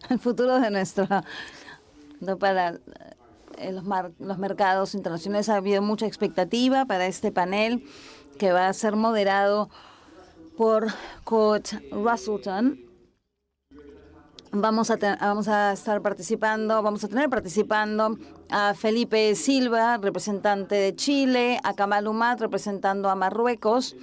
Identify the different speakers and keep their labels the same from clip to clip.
Speaker 1: el futuro de para los mercados internacionales. Ha habido mucha expectativa para este panel que va a ser moderado por Coach Russellton. Vamos a tener participando a Felipe Silva, representante de Chile, a Kamal Umat, representando a Marruecos,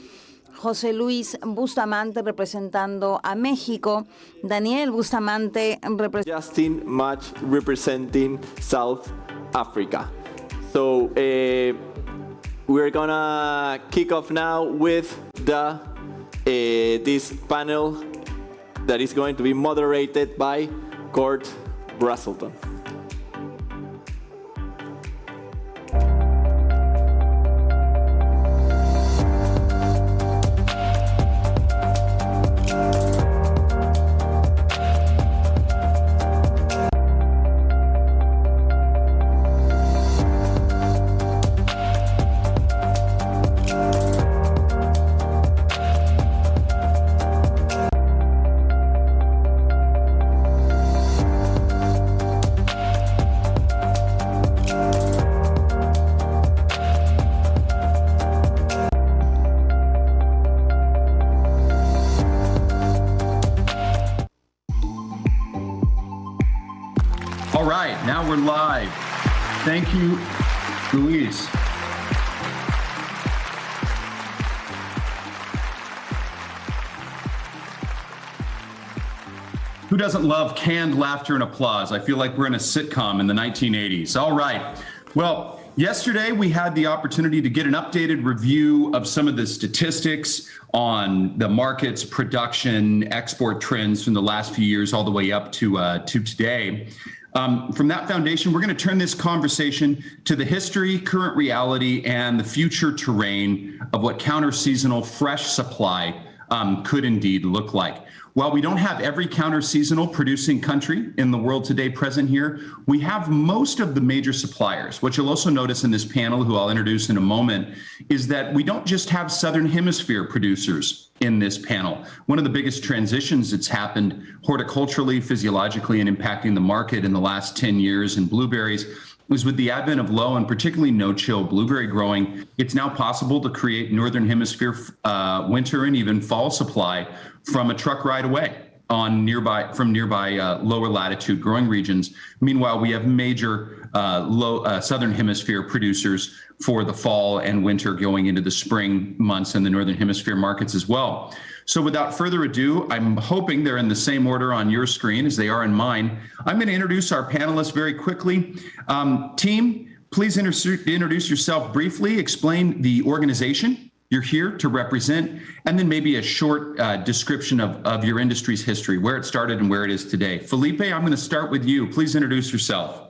Speaker 1: José Luis Bustamante, representando a México, Daniel Bustamante,
Speaker 2: Justin Match, representing South Africa. So we're gonna kick off now with this panel that is going to be moderated by Court Russellton.
Speaker 3: All right, now we're live. Thank you, Luis. Who doesn't love canned laughter and applause? I feel like we're in a sitcom in the 1980s. All right. Well, yesterday we had the opportunity to get an updated review of some of the statistics on the markets, production, export trends from the last few years all the way up to today. From that foundation, we're going to turn this conversation to the history, current reality, and the future terrain of what counter-seasonal fresh supply could indeed look like. While we don't have every counter-seasonal producing country in the world today present here, we have most of the major suppliers. What you'll also notice in this panel, who I'll introduce in a moment, is that we don't just have Southern Hemisphere producers in this panel. One of the biggest transitions that's happened horticulturally, physiologically, and impacting the market in the last 10 years in blueberries was with the advent of low and particularly no-chill blueberry growing. It's now possible to create Northern Hemisphere winter and even fall supply from a truck ride away from nearby lower latitude growing regions. Meanwhile, we have major Southern Hemisphere producers for the fall and winter going into the spring months in the Northern Hemisphere markets as well. So without further ado, I'm hoping they're in the same order on your screen as they are in mine. I'm going to introduce our panelists very quickly. Team, please introduce yourself briefly, explain the organization you're here to represent, and then maybe a short description of your industry's history, where it started and where it is today. Felipe, I'm going to start with you. Please introduce yourself.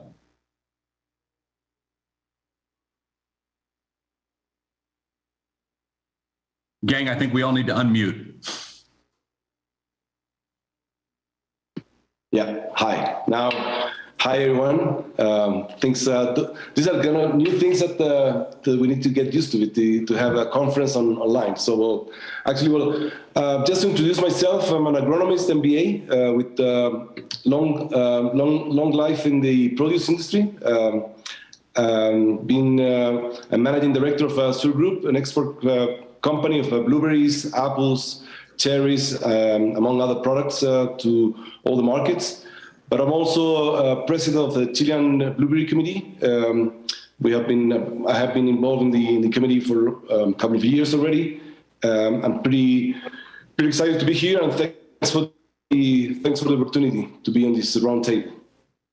Speaker 3: Gang, I think we all need to unmute.
Speaker 4: Yeah, hi. Now, hi everyone. These are new things that we need to get used to have a conference online. So just to introduce myself, I'm an agronomist MBA with long life in the produce industry. Being a managing director of Sur Group, an export company of blueberries, apples, cherries, among other products to all the markets. But I'm also president of the Chilean Blueberry Committee. I have been involved in the committee for a couple of years already. I'm pretty excited to be here, and thanks for the opportunity to be on this round table.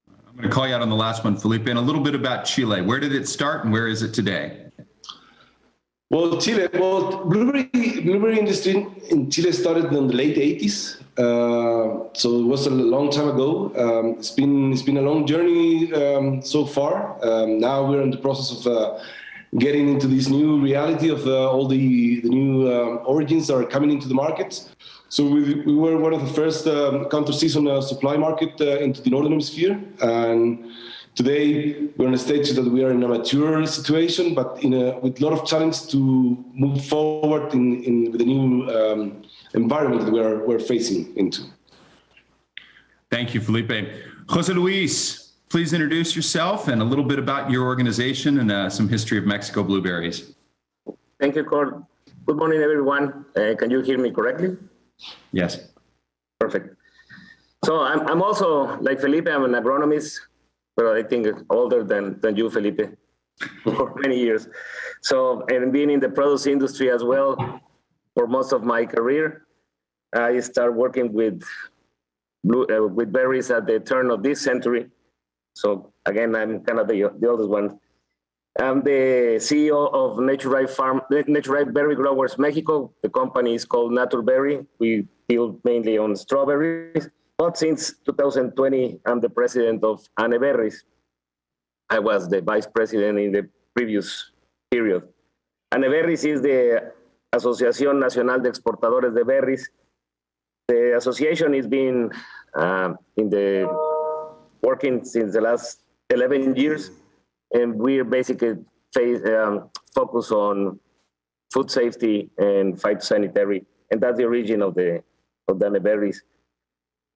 Speaker 3: I'm going to call you out on the last one, Felipe, and a little bit about Chile. Where did it start and where is it today?
Speaker 4: Well, blueberry industry in Chile started in the late 80s. So it was a long time ago. It's been a long journey so far. Now we're in the process of getting into this new reality of all the new origins that are coming into the market. So we were one of the first counter-season supply market into the Northern Hemisphere. And today, we're in a stage that we are in a mature situation, but with a lot of challenge to move forward with the new environment that we're facing into.
Speaker 3: Thank you, Felipe. Jose Luis, please introduce yourself and a little bit about your organization and some history of Mexico blueberries.
Speaker 5: Thank you, Cord. Good morning, everyone. Can you hear me correctly?
Speaker 3: Yes.
Speaker 5: Perfect. So I'm also, like Felipe, I'm an agronomist, but I think older than you, Felipe, for many years. So, and being in the produce industry as well for most of my career, I started working with berries at the turn of this century. So again, I'm kind of the oldest one. I'm the CEO of Nature Berry Growers Mexico. The company is called Naturberry. We deal mainly on strawberries. But since 2020, I'm the president of Aneberries. I was the vice president in the previous period. Aneberries is the Asociación Nacional de Exportadores de Berries. The association has been working since the last 11 years, and we're basically focus on food safety and phytosanitary, and that's the origin of the Aneberries.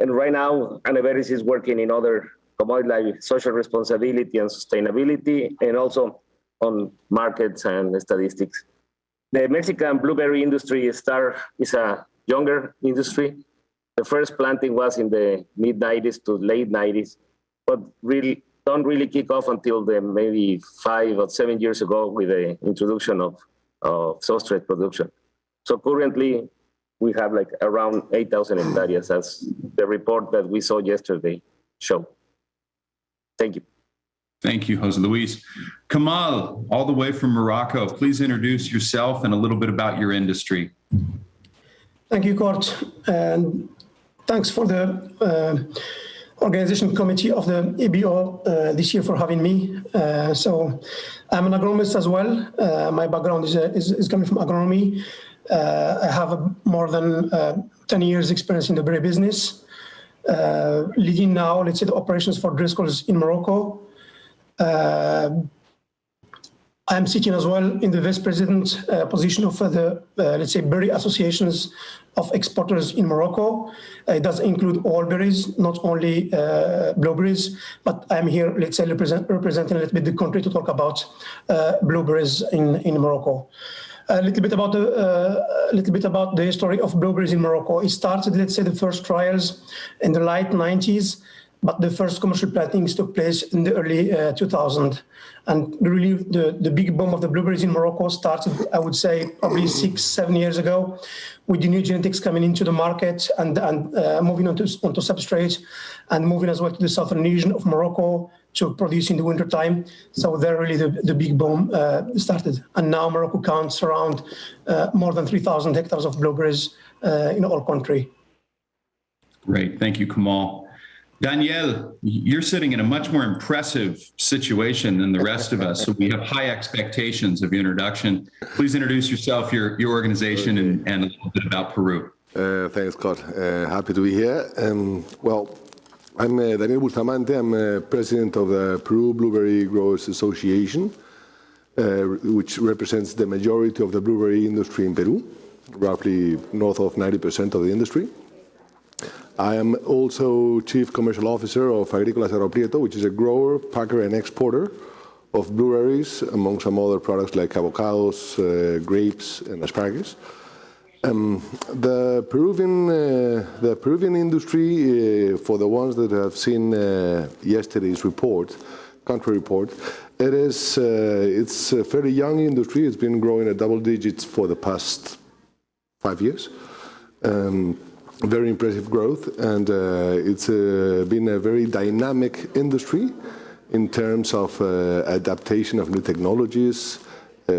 Speaker 5: And right now, Aneberries is working in other commodities like social responsibility and sustainability, and also on markets and statistics. The Mexican blueberry industry is a younger industry. The first planting was in the mid-90s to late 90s, but really don't really kick off until maybe 5 or 7 years ago with the introduction of substrate production. So currently, we have like around 8,000 hectares, as the report that we saw yesterday showed. Thank you.
Speaker 3: Thank you, Jose Luis. Kamal, all the way from Morocco, please introduce yourself and a little bit about your industry.
Speaker 6: Thank you, Cord, and thanks for the organization committee of the EBO this year for having me. So I'm an agronomist as well. My background is coming from agronomy. I have more than 10 years experience in the berry business, leading now, let's say, the operations for Driscoll's in Morocco. I'm sitting as well in the vice president position of the, let's say, berry associations of exporters in Morocco. It does include all berries, not only blueberries, but I'm here, let's say, representing a little bit the country to talk about blueberries in Morocco. A little bit about the history of blueberries in Morocco. It started, let's say, the first trials in the late 90s, but the first commercial plantings took place in the early 2000s. And really, the big boom of the blueberries in Morocco started, I would say, probably 6-7 years ago, with the new genetics coming into the market and moving onto substrate, and moving as well to the southern region of Morocco to produce in the wintertime. So there really the big boom started. And now Morocco counts around more than 3,000 hectares of blueberries in the whole country.
Speaker 3: Great, thank you, Kamal. Daniel, you're sitting in a much more impressive situation than the rest of us, so we have high expectations of your introduction. Please introduce yourself, your organization, and a little bit about Peru.
Speaker 7: Thanks, Scott. Happy to be here. Well, I'm Daniel Bustamante. I'm president of the Peru Blueberry Growers Association, which represents the majority of the blueberry industry in Peru, roughly north of 90% of the industry. I am also Chief Commercial Officer of Agrícolas Cerro Prieto, which is a grower, packer, and exporter of blueberries, among some other products like avocados, grapes, and asparagus. The Peruvian industry, for the ones that have seen yesterday's country report, it's a fairly young industry. It's been growing at double digits for the past 5 years. Very impressive growth, and it's been a very dynamic industry in terms of adaptation of new technologies,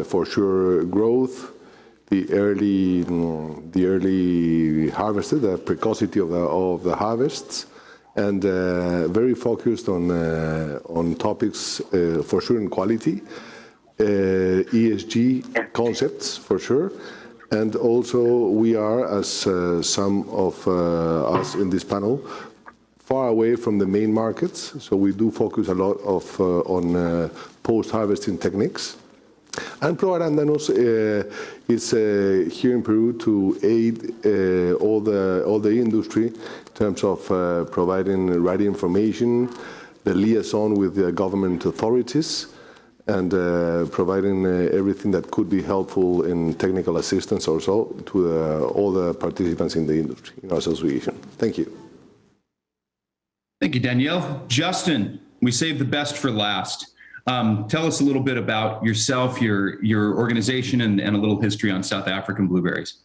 Speaker 7: for sure growth, the early harvest, the precocity of the harvests, and very focused on topics for sure in quality, ESG concepts for sure. And also, we are, as some of us in this panel, far away from the main markets. So we do focus a lot on post-harvesting techniques And Pro Arándanos is here in Peru to aid all the industry in terms of providing right information, the liaison with the government authorities, and providing everything that could be helpful in technical assistance also to all the participants in the industry, in our association. Thank you.
Speaker 3: Thank you, Danielle. Justin, we saved the best for last. Tell us a little bit about yourself, your organization, and a little history on South African blueberries.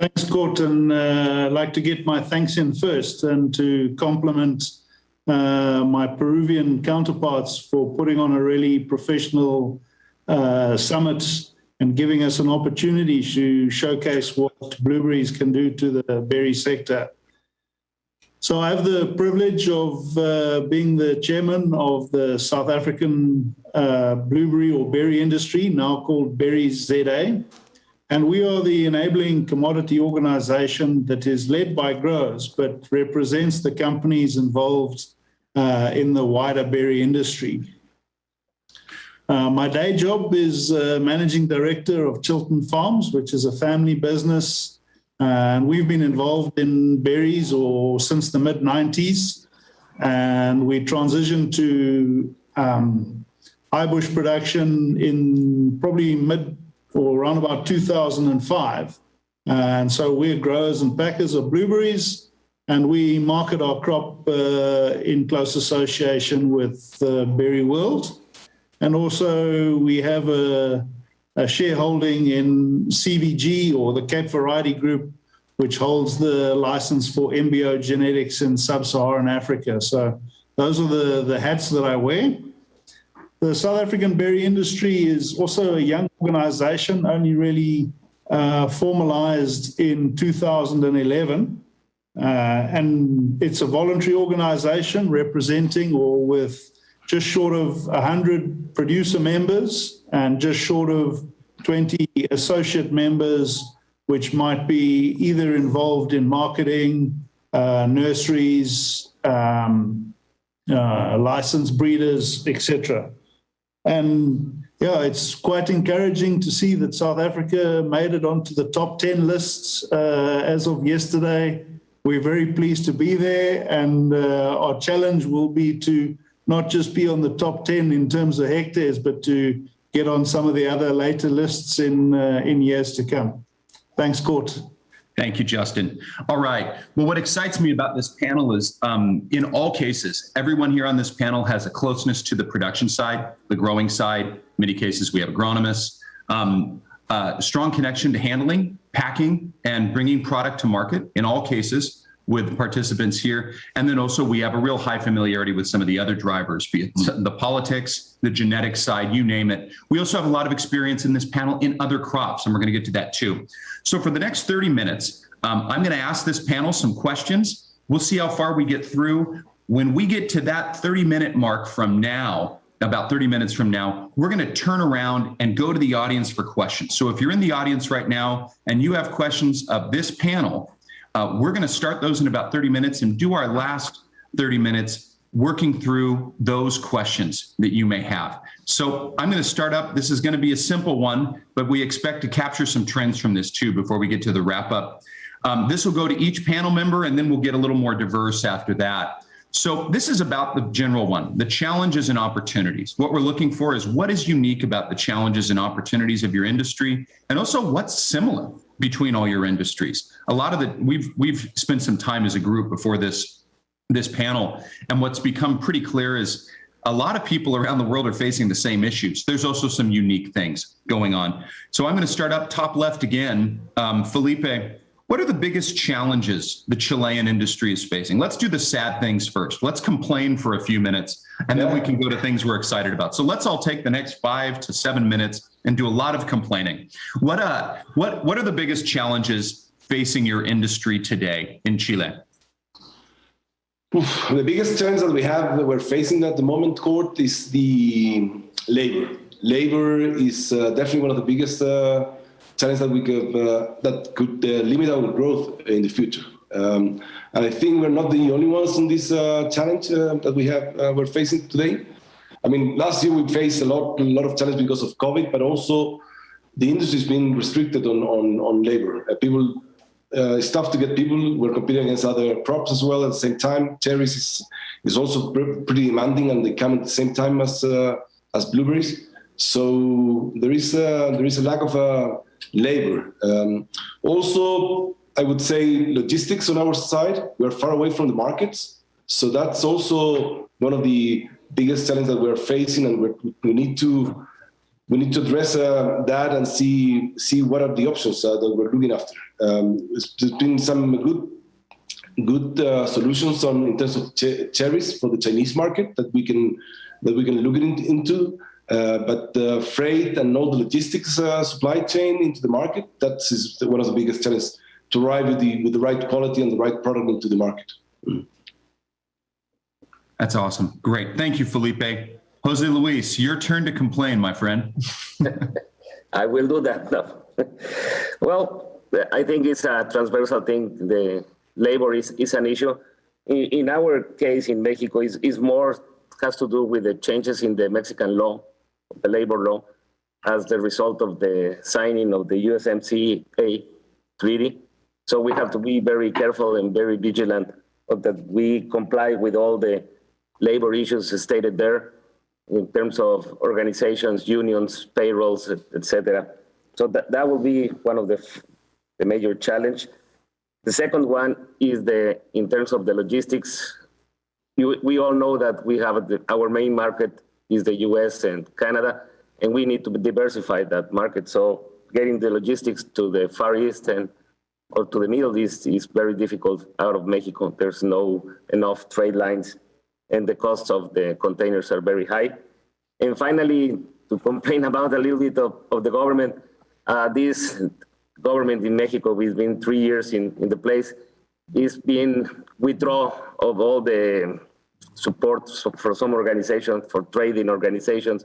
Speaker 8: Thanks, Court, and I'd like to get my thanks in first and to compliment my Peruvian counterparts for putting on a really professional summit and giving us an opportunity to showcase what blueberries can do to the berry sector. So I have the privilege of being the chairman of the South African blueberry or berry industry, now called Berries ZA. And we are the enabling commodity organization that is led by growers, but represents the companies involved in the wider berry industry. My day job is managing director of Chilton Farms, which is a family business. And we've been involved in berries since the mid-90s. And we transitioned to high bush production in probably around about 2005. And so we're growers and packers of blueberries, and we market our crop in close association with Berry World. And also we have a shareholding in CVG, or the Cape Variety Group, which holds the license for embryo genetics in sub-Saharan Africa. So those are the hats that I wear. The South African berry industry is also a young organization, only really formalized in 2011. And it's a voluntary organization representing or with just short of 100 producer members and just short of 20 associate members, which might be either involved in marketing, nurseries, licensed breeders, etc. And yeah, it's quite encouraging to see that South Africa made it onto the top 10 lists as of yesterday. We're very pleased to be there, and our challenge will be to not just be on the top 10 in terms of hectares, but to get on some of the other later lists in years to come. Thanks, Court.
Speaker 3: Thank you, Justin. All right. Well, what excites me about this panel is, in all cases, everyone here on this panel has a closeness to the production side, the growing side. In many cases, we have agronomists, strong connection to handling, packing, and bringing product to market in all cases with participants here. And then also we have a real high familiarity with some of the other drivers, be it the politics, the genetic side, you name it. We also have a lot of experience in this panel in other crops, and we're going to get to that too. So for the next 30 minutes, I'm going to ask this panel some questions. We'll see how far we get through. When we get to that 30-minute mark from now, about 30 minutes from now, we're going to turn around and go to the audience for questions. So if you're in the audience right now and you have questions of this panel, we're going to start those in about 30 minutes and do our last 30 minutes working through those questions that you may have. So I'm going to start up. This is going to be a simple one, but we expect to capture some trends from this too before we get to the wrap up. This will go to each panel member, and then we'll get a little more diverse after that. So this is about the general one, the challenges and opportunities. What we're looking for is what is unique about the challenges and opportunities of your industry, and also what's similar between all your industries. A lot of we've spent some time as a group before this panel, and what's become pretty clear is a lot of people around the world are facing the same issues. There's also some unique things going on. So I'm going to start up top left again. Felipe, what are the biggest challenges the Chilean industry is facing? Let's do the sad things first. Let's complain for a few minutes, and then we can go to things we're excited about. So let's all take the next 5 to 7 minutes and do a lot of complaining. What are the biggest challenges facing your industry today in Chile?
Speaker 4: The biggest challenge that we're facing at the moment, Court, is the labor. Labor is definitely one of the biggest challenges that could limit our growth in the future. And I think we're not the only ones in this challenge that we're facing today. I mean, last year we faced a lot of challenge because of COVID, but also the industry's been restricted on labor. It's tough to get people. We're competing against other crops as well. At the same time, cherries is also pretty demanding, and they come at the same time as blueberries. So there is a lack of labor. Also, I would say logistics on our side. We're far away from the markets, so that's also one of the biggest challenges that we're facing, and we need to address that and see what are the options that we're looking after. There's been some good solutions in terms of cherries for the Chinese market that we can look into. But the freight and all the logistics supply chain into the market, that's one of the biggest challenges, to arrive with the right quality and the right product into the market.
Speaker 3: That's awesome. Great. Thank you, Felipe. Jose Luis, your turn to complain, my friend.
Speaker 5: I will do that. No. Well, I think it's a transversal thing. The labor is an issue. In our case in Mexico, is more has to do with the changes in the Mexican law, the labor law, as the result of the signing of the USMCA treaty. So we have to be very careful and very vigilant that we comply with all the labor issues stated there in terms of organizations, unions, payrolls, etc. So that will be one of the major challenge. The second one is in terms of the logistics. We all know that we have our main market is the US and Canada, and we need to diversify that market. So getting the logistics to the Far East or to the Middle East is very difficult out of Mexico. There's no enough trade lines, and the costs of the containers are very high. And finally, to complain about a little bit of the government, this government in Mexico, we've been 3 years in the place, is being withdraw of all the support for some organizations, for trading organizations,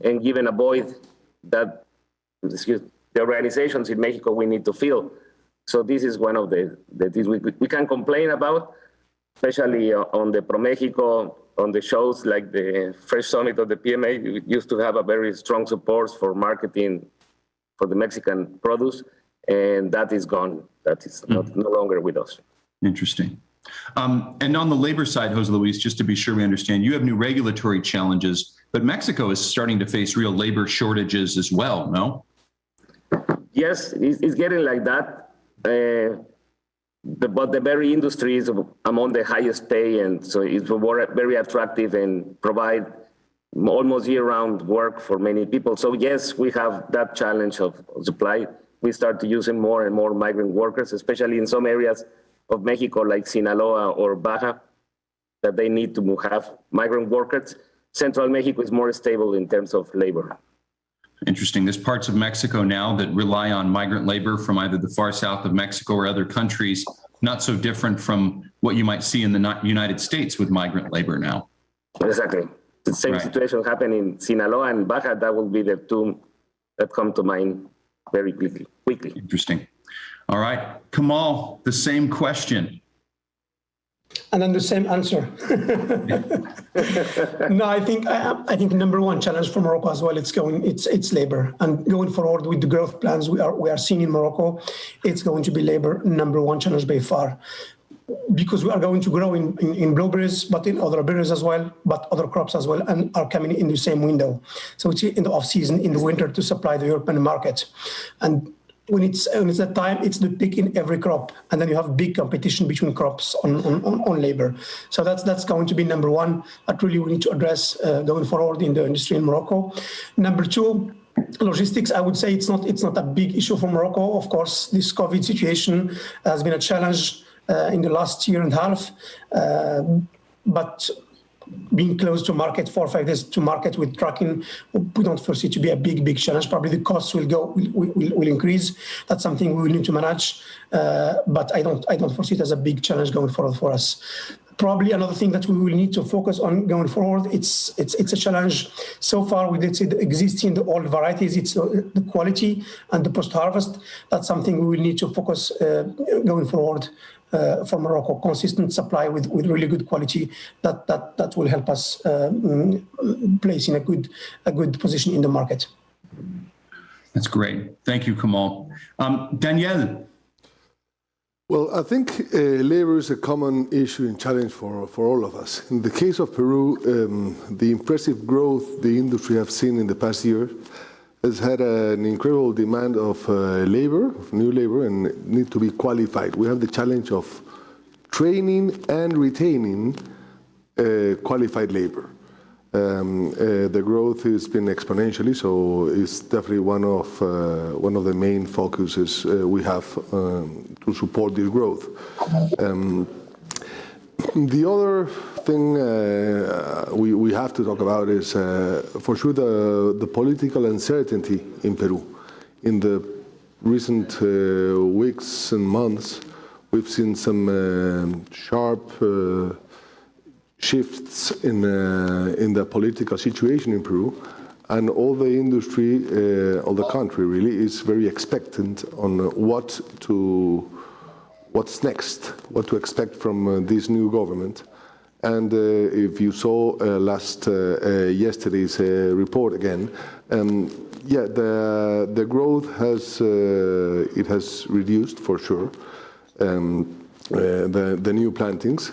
Speaker 5: and given a void that the organizations in Mexico we need to fill. So this is one of the things we can complain about, especially on the ProMexico, on the shows like the Fresh Summit of the PMA. We used to have a very strong support for marketing for the Mexican produce, and that is gone. That is no longer with us.
Speaker 3: Interesting. And on the labor side, Jose Luis, just to be sure we understand, you have new regulatory challenges, but Mexico is starting to face real labor shortages as well, no?
Speaker 5: Yes, it's getting like that. But the berry industry is among the highest pay, and so it's very attractive and provide almost year-round work for many people. So yes, we have that challenge of supply. We start to using more and more migrant workers, especially in some areas of Mexico like Sinaloa or Baja, that they need to have migrant workers. Central Mexico is more stable in terms of labor.
Speaker 3: Interesting. There's parts of Mexico now that rely on migrant labor from either the far south of Mexico or other countries, not so different from what you might see in the United States with migrant labor now.
Speaker 5: Exactly. The same situation happened in Sinaloa and Baja. That will be the two that come to mind very quickly.
Speaker 3: Interesting. All right. Kamal, the same question.
Speaker 6: And then the same answer. No, I think number one challenge for Morocco as well, it's labor. And going forward with the growth plans we are seeing in Morocco, it's going to be labor number one challenge by far. Because we are going to grow in blueberries, but in other berries as well, but other crops as well, and are coming in the same window. So it's in the off season, in the winter, to supply the European market. And when it's that time, it's the peak in every crop, and then you have big competition between crops on labor. So that's going to be number one that really we need to address going forward in the industry in Morocco. Number two, logistics. I would say it's not a big issue for Morocco. Of course, this COVID situation has been a challenge in the last year and a half, but being close to market 4 or 5 days to market with trucking, we don't foresee to be a big challenge. Probably the costs will increase. That's something we will need to manage, but I don't foresee it as a big challenge going forward for us. Probably another thing that we will need to focus on going forward. It's a challenge. So far, we did see the existing, the old varieties. It's the quality and the post-harvest. That's something we will need to focus going forward for Morocco. Consistent supply with really good quality. That will help us place in a good position in the market.
Speaker 3: That's great. Thank you, Kamal. Daniel.
Speaker 7: Well, I think labor is a common issue and challenge for all of us. In the case of Peru, the impressive growth the industry have seen in the past year has had an incredible demand of labor, of new labor, and need to be qualified. We have the challenge of training and retaining qualified labor. The growth has been exponentially, so it's definitely one of the main focuses we have to support this growth. The other thing we have to talk about is, for sure, the political uncertainty in Peru. In the recent weeks and months, we've seen some sharp shifts in the political situation in Peru, and all the industry, all the country really, is very expectant on what's next, what to expect from this new government. And if you saw yesterday's report again, the growth has reduced for sure. The new plantings.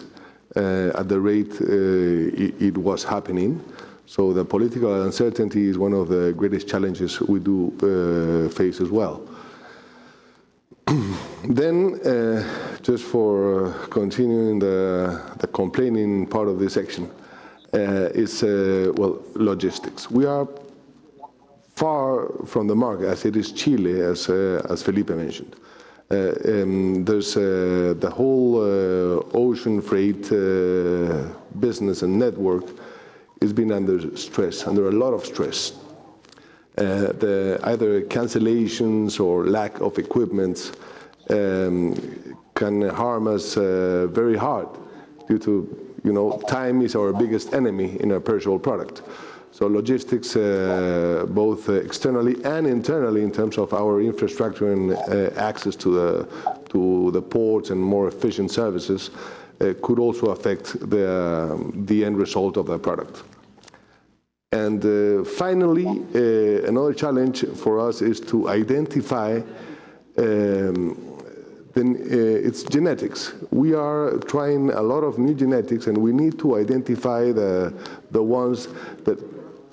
Speaker 7: At the rate it was happening. So the political uncertainty is one of the greatest challenges we do face as well. Then, just for continuing the complaining part of this section, is logistics. We are far from the market, as it is Chile, as Felipe mentioned. There's the whole ocean freight business and network is being under a lot of stress. Either cancellations or lack of equipment can harm us very hard due to, time is our biggest enemy in a perishable product. So logistics, both externally and internally, in terms of our infrastructure and access to the ports and more efficient services, could also affect the end result of the product. And finally, another challenge for us is to identify its genetics. We are trying a lot of new genetics, and we need to identify the ones that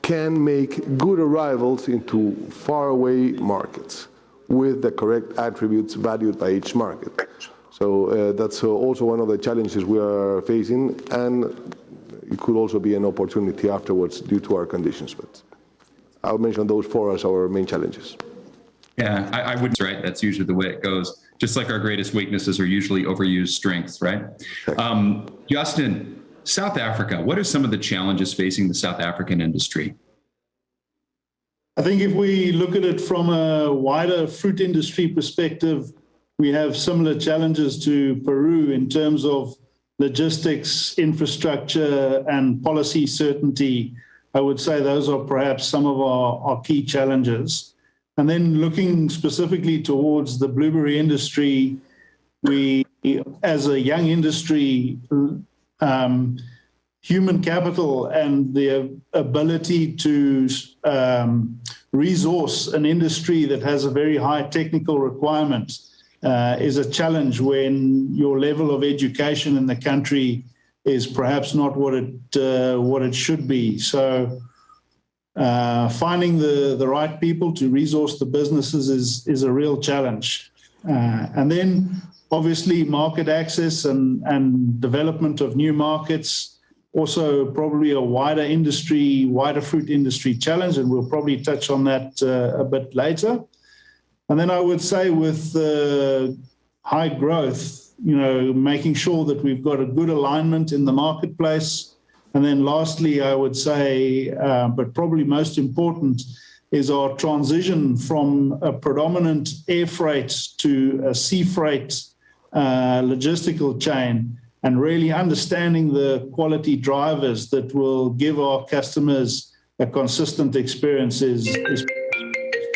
Speaker 7: can make good arrivals into faraway markets with the correct attributes valued by each market. So that's also one of the challenges we are facing, and it could also be an opportunity afterwards due to our conditions. But I'll mention those four as our main challenges.
Speaker 3: Yeah, I would, right? That's usually the way it goes. Just like our greatest weaknesses are usually overused strengths, right? Justin, South Africa, what are some of the challenges facing the South African industry?
Speaker 8: I think if we look at it from a wider fruit industry perspective, we have similar challenges to Peru in terms of logistics, infrastructure, and policy certainty. I would say those are perhaps some of our key challenges. And then looking specifically towards the blueberry industry, we, as a young industry, human capital and the ability to resource an industry that has a very high technical requirement is a challenge when your level of education in the country is perhaps not what it should be. So finding the right people to resource the businesses is a real challenge. And then obviously market access and development of new markets, also probably a wider fruit industry challenge, and we'll probably touch on that a bit later. And then I would say with high growth, making sure that we've got a good alignment in the marketplace. And then lastly, I would say, but probably most important, is our transition from a predominant air freight to a sea freight logistical chain. and really understanding the quality drivers that will give our customers a consistent experience is a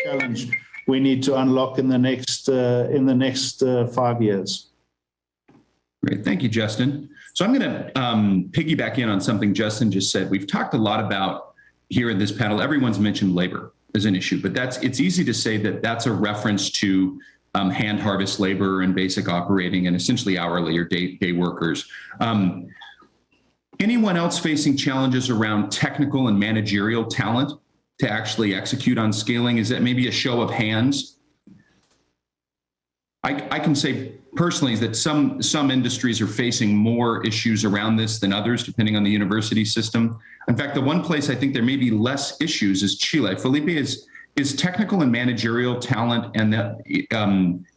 Speaker 8: challenge we need to unlock in the next 5 years.
Speaker 3: Great. Thank you, Justin. So I'm going to piggyback in on something Justin just said. We've talked a lot about here in this panel, everyone's mentioned labor as an issue, but it's easy to say that that's a reference to hand harvest labor and basic operating and essentially hourly or day workers. Anyone else facing challenges around technical and managerial talent to actually execute on scaling? Is that maybe a show of hands? I can say personally that some industries are facing more issues around this than others, depending on the university system. In fact, the one place I think there may be less issues is Chile. Felipe, is technical and managerial talent and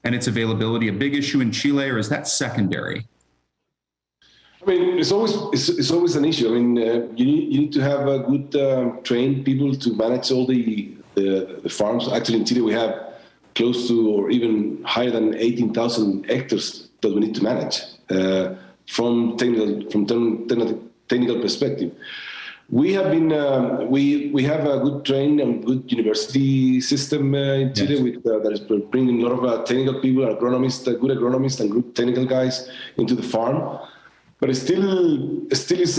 Speaker 3: its availability a big issue in Chile, or is that secondary?
Speaker 4: I mean, it's always an issue. I mean, you need to have good trained people to manage all the farms. Actually, in Chile, we have close to or even higher than 18,000 hectares that we need to manage from technical perspective. We have been we have a good trained and good university system in Chile with that is bringing a lot of technical people, agronomists, good agronomists and good technical guys into the farm. But it still is.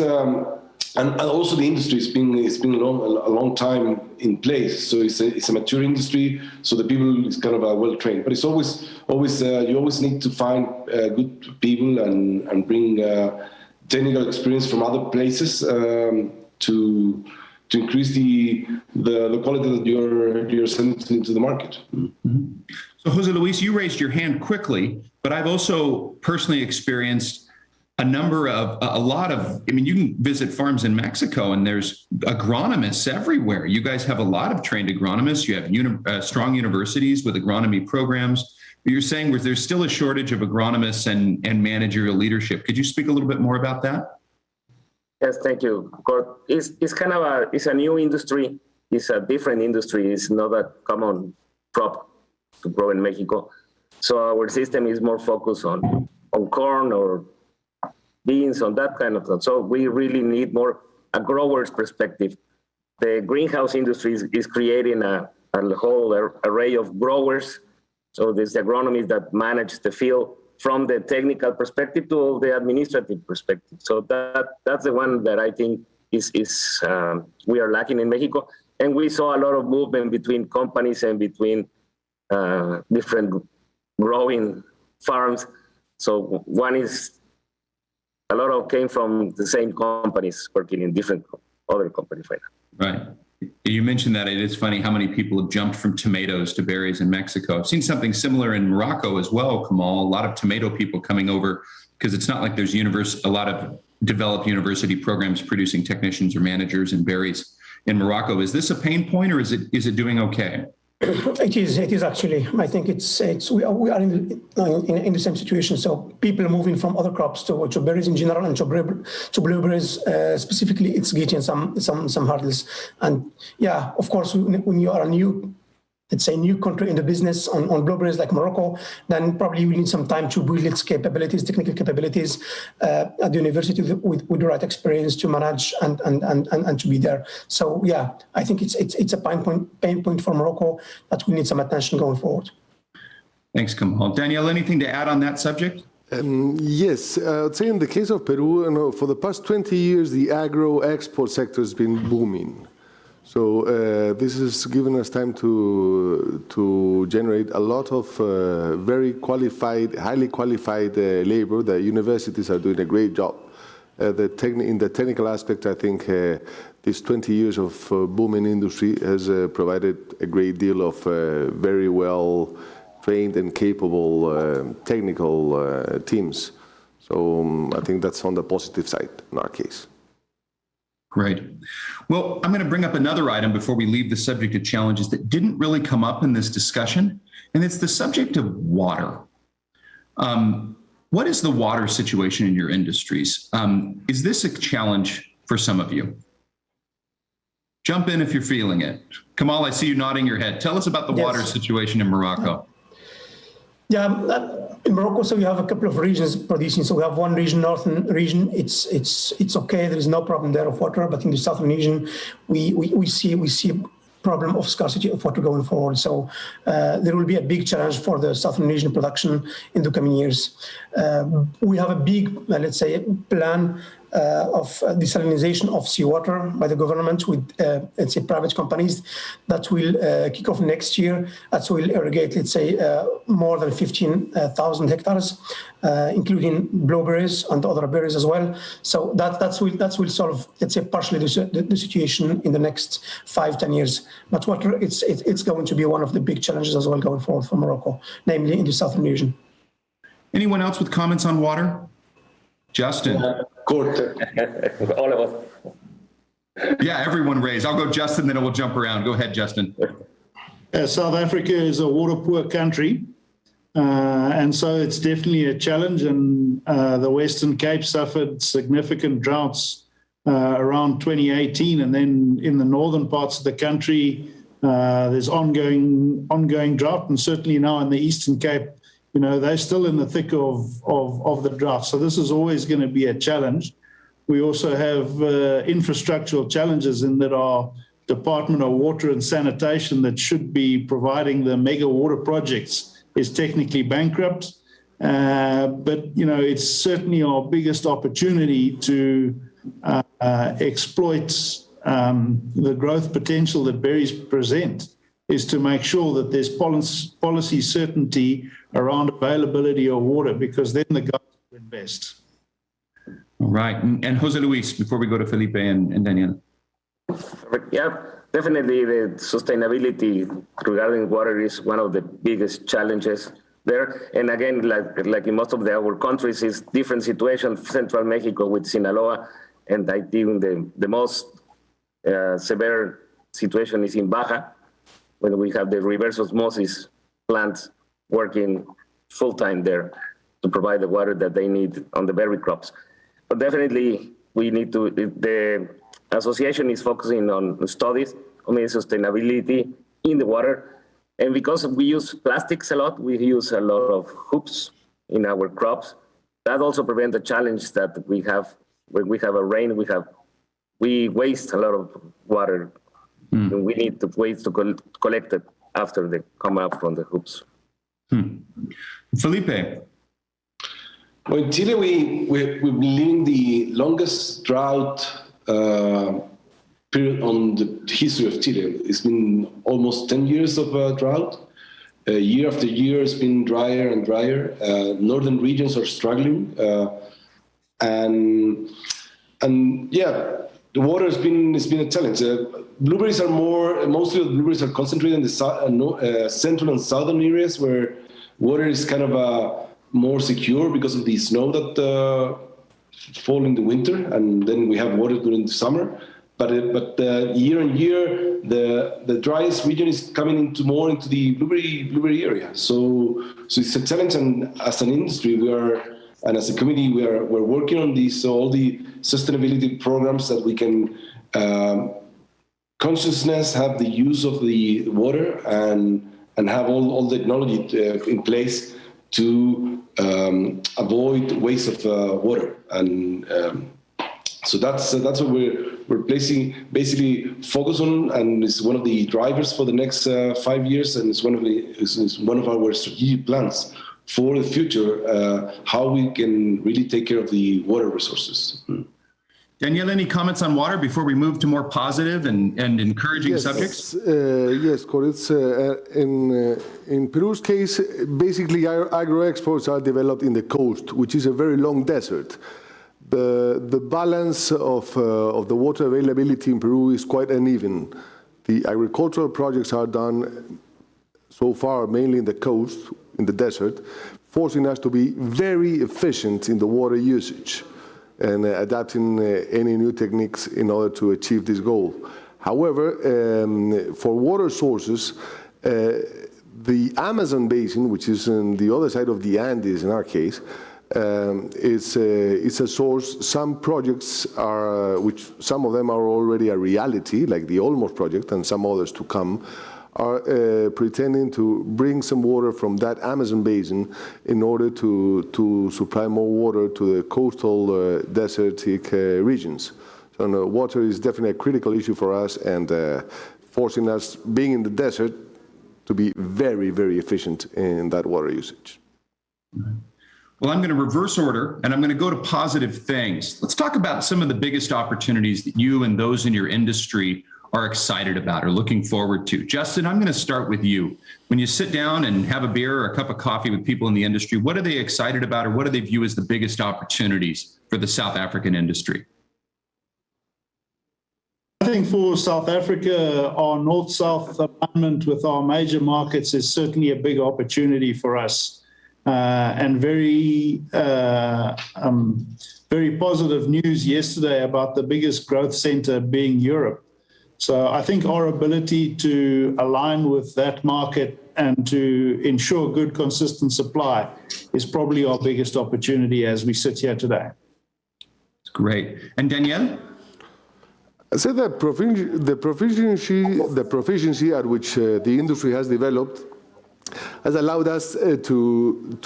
Speaker 4: And also the industry has been a long time in place, so it's a mature industry. So the people is kind of well trained, but it's always you always need to find good people and bring technical experience from other places to increase the quality that you're sending into the market.
Speaker 3: Mm-hmm. So Jose Luis, you raised your hand quickly, but I've also personally experienced a lot of, I mean, you can visit farms in Mexico and there's agronomists everywhere. You guys have a lot of trained agronomists. You have strong universities with agronomy programs. But you're saying there's still a shortage of agronomists and managerial leadership. Could you speak a little bit more about that?
Speaker 5: Yes, thank you. It's kind of it's a new industry. It's a different industry. It's not a common crop to grow in Mexico. So our system is more focused on corn or beans, on that kind of stuff. So we really need more a grower's perspective. The greenhouse industry is creating a whole array of growers. So there's the agronomists that manage the field from the technical perspective to the administrative perspective. So that's the one that I think is we are lacking in Mexico. And we saw a lot of movement between companies and between different growing farms. So one is a lot of came from the same companies working in different other companies right now.
Speaker 3: Right. You mentioned that. It is funny how many people have jumped from tomatoes to berries in Mexico. I've seen something similar in Morocco as well, Kamal. A lot of tomato people coming over because it's not like there's a lot of developed university programs producing technicians or managers in berries in Morocco. Is this a pain point or is it doing okay?
Speaker 6: It is actually. I think we are in the same situation. So people are moving from other crops to berries in general and to blueberries specifically. It's getting some hurdles. And yeah, of course, when you are a new country in the business on blueberries like Morocco, then probably you need some time to build its capabilities, technical capabilities at the university with the right experience to manage and to be there. So yeah, I think it's a pain point for Morocco that we need some attention going forward.
Speaker 3: Thanks, Kamal. Daniel, anything to add on that subject?
Speaker 7: Yes, I would say in the case of Peru, for the past 20 years, the agro-export sector has been booming. So this has given us time to generate a lot of very qualified, highly qualified labor. The universities are doing a great job. In the technical aspect, I think this 20 years of booming industry has provided a great deal of very well trained and capable technical teams. So I think that's on the positive side in our case.
Speaker 3: Great. Well, I'm going to bring up another item before we leave the subject of challenges that didn't really come up in this discussion, and it's the subject of water. What is the water situation in your industries? Is this a challenge for some of you? Jump in if you're feeling it. Kamal, I see you nodding your head. Tell us about the water situation in Morocco.
Speaker 6: Yeah, In Morocco, so we have a couple of regions producing. So we have one region, northern region. It's okay. There is no problem there of water. But in the southern region, we see problem of scarcity of water going forward. So there will be a big challenge for the southern region production in the coming years. We have a big, let's say, plan of desalination of seawater by the government with, let's say, private companies that will kick off next year. That will irrigate, let's say, more than 15,000 hectares, including blueberries and other berries as well. So that will solve, let's say, partially the situation in the next 5-10 years. But water, it's going to be one of the big challenges as well going forward for Morocco, namely in the southern region.
Speaker 3: Anyone else with comments on water? Justin.
Speaker 5: All of us.
Speaker 3: Yeah, everyone raised. I'll go Justin, then we'll jump around. Go ahead, Justin.
Speaker 8: South Africa is a water-poor country, and so it's definitely a challenge. And the Western Cape suffered significant droughts around 2018, and then in the northern parts of the country, there's ongoing drought, and certainly now in the Eastern Cape, you know, they're still in the thick of the drought. So this is always going to be a challenge. We also have infrastructural challenges in that our Department of Water and Sanitation that should be providing the mega water projects is technically bankrupt. But, you know, it's certainly our biggest opportunity to exploit the growth potential that berries present, is to make sure that there's policy certainty around availability of water, because then the government will invest.
Speaker 3: All right. And Jose Luis, before we go to Felipe and Daniel.
Speaker 5: Yeah, definitely the sustainability regarding water is one of the biggest challenges there. And again, like in most of our countries, it's different situation. Central Mexico with Sinaloa, and I think the most severe situation is in Baja, when we have the reverse osmosis plants working full-time there to provide the water that they need on the berry crops. But definitely we need to, the association is focusing on studies on sustainability in the water. And because we use plastics a lot, we use a lot of hoops in our crops. That also prevents the challenge that we have when we have a rain, we waste a lot of water. And we need to wait to collect it after they come out from the hoops.
Speaker 3: Felipe.
Speaker 4: Well, in Chile, we've been living the longest drought period on the history of Chile. It's been almost 10 years of drought. Year after year, it's been drier and drier. Northern regions are struggling. And yeah, the water has been a challenge. Blueberries are mostly the blueberries are concentrated in the central and southern areas where water is kind of more secure because of the snow that fall in the winter, and then we have water during the summer. But year on year, the driest region is coming more into the blueberry area. So it's a challenge, and as an industry, and as a committee, we're working on these, all the sustainability programs that we can consciousness, have the use of the water, and have all the technology in place to avoid waste of water. And so that's what we're basically focus on, and it's one of the drivers for the next 5 years, and it's one of our strategic plans for the future, how we can really take care of the water resources.
Speaker 3: Daniel, any comments on water before we move to more positive and encouraging subjects?
Speaker 7: Yes, Coritz. In Peru's case, basically agro exports are developed in the coast, which is a very long desert. The balance of the water availability in Peru is quite uneven. The agricultural projects are done so far mainly in the coast, in the desert, forcing us to be very efficient in the water usage and adapting any new techniques in order to achieve this goal. However, for water sources, the Amazon basin, which is on the other side of the Andes in our case, it's a source. Some projects are, which some of them are already a reality, like the Olmos project, and some others to come, are pretending to bring some water from that Amazon basin in order to supply more water to the coastal desertic regions. So no, water is definitely a critical issue for us, and forcing us, being in the desert, to be very, very efficient in that water usage.
Speaker 3: Well, I'm going to reverse order, and I'm going to go to positive things. Let's talk about some of the biggest opportunities that you and those in your industry are excited about or looking forward to. Justin, I'm going to start with you. When you sit down and have a beer or a cup of coffee with people in the industry, what are they excited about, or what do they view as the biggest opportunities for the South African industry?
Speaker 8: I think for South Africa, our north-south alignment with our major markets is certainly a big opportunity for us. And very positive news yesterday about the biggest growth center being Europe. So I think our ability to align with that market and to ensure good, consistent supply is probably our biggest opportunity as we sit here today.
Speaker 3: Great. And Danielle?
Speaker 7: I said that the proficiency at which the industry has developed has allowed us to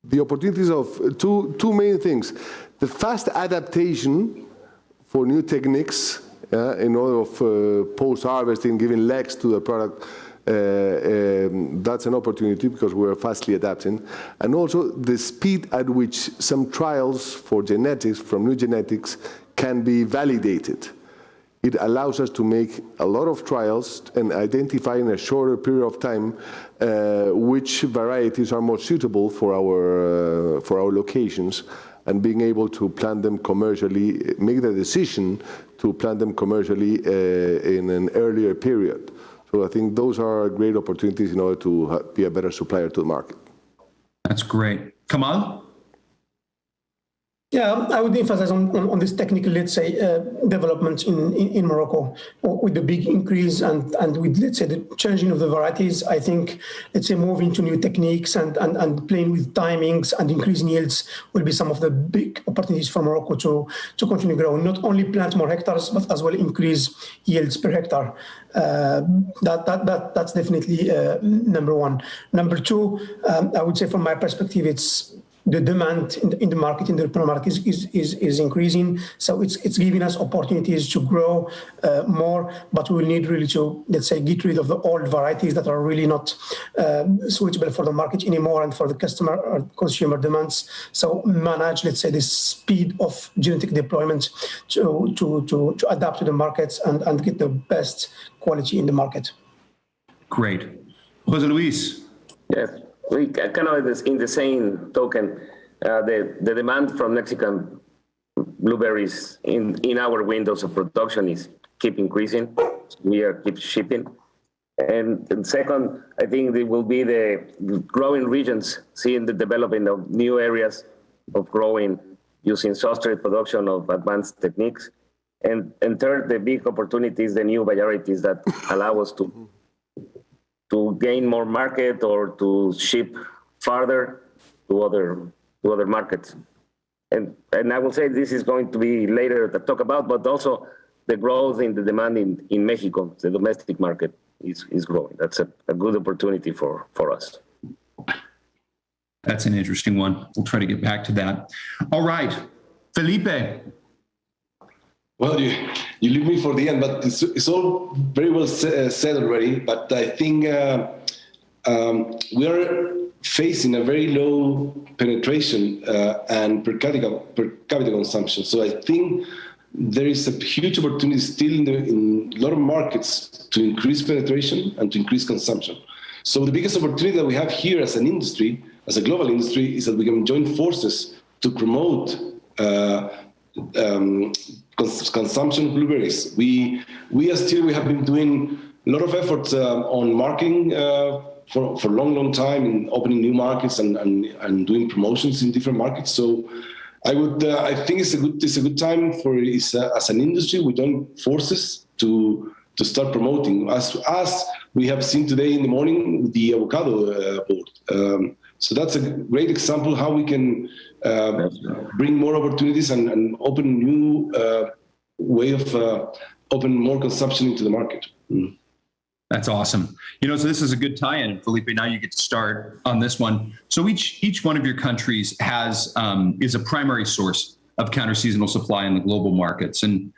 Speaker 7: the opportunities of two main things: the fast adaptation for new techniques in order of post-harvesting, giving legs to the product. That's an opportunity because we're fastly adapting, and also the speed at which some trials for genetics, from new genetics, can be validated. It allows us to make a lot of trials and identify in a shorter period of time which varieties are more suitable for our locations, and being able to plant them commercially, make the decision to plant them commercially in an earlier period. So I think those are great opportunities in order to be a better supplier to the market.
Speaker 3: That's great. Kamal?
Speaker 6: Yeah, I would emphasize on this technical, let's say, development in Morocco with the big increase and with, let's say, the changing of the varieties. I think, let's say, moving to new techniques and playing with timings and increasing yields will be some of the big opportunities for Morocco to continue growing. Not only plant more hectares, but as well increase yields per hectare. That's definitely number one. Number two, I would say from my perspective, it's the demand in the market, in the European market, is increasing. So it's giving us opportunities to grow more, but we will need really to, let's say, get rid of the old varieties that are really not suitable for the market anymore and for the customer or consumer demands. So manage, let's say, the speed of genetic deployment to adapt to the markets and get the best quality in the market.
Speaker 3: Great. Jose Luis?
Speaker 5: Yes. We kind of in the same token, the demand from Mexican blueberries in our windows of production is keep increasing. We are keep shipping. And second, I think there will be the growing regions seeing the development of new areas of growing using substrate production of advanced techniques. And third, the big opportunity is the new varieties that allow us to gain more market or to ship farther to other markets. And I will say this is going to be later to talk about, but also the growth in the demand in Mexico, the domestic market is growing. That's a good opportunity for us.
Speaker 3: That's an interesting one. We'll try to get back to that. All right, Felipe.
Speaker 4: Well, you leave me for the end, but it's all very well said already. But I think we are facing a very low penetration and per capita consumption. So I think there is a huge opportunity still in a lot of markets to increase penetration and to increase consumption. So the biggest opportunity that we have here as an industry, as a global industry, is that we can join forces to promote consumption of blueberries. We have been doing a lot of efforts on marketing for a long time, in opening new markets and doing promotions in different markets. So I think it's a good time for as an industry we join forces to start promoting, as we have seen today in the morning with the avocado board. So that's a great example how we can bring more opportunities and open new way of open more consumption into the market.
Speaker 3: That's awesome. So this is a good tie-in, Felipe. Now you get to start on this one. So each one of your countries has is a primary source of counter-seasonal supply in the global markets. And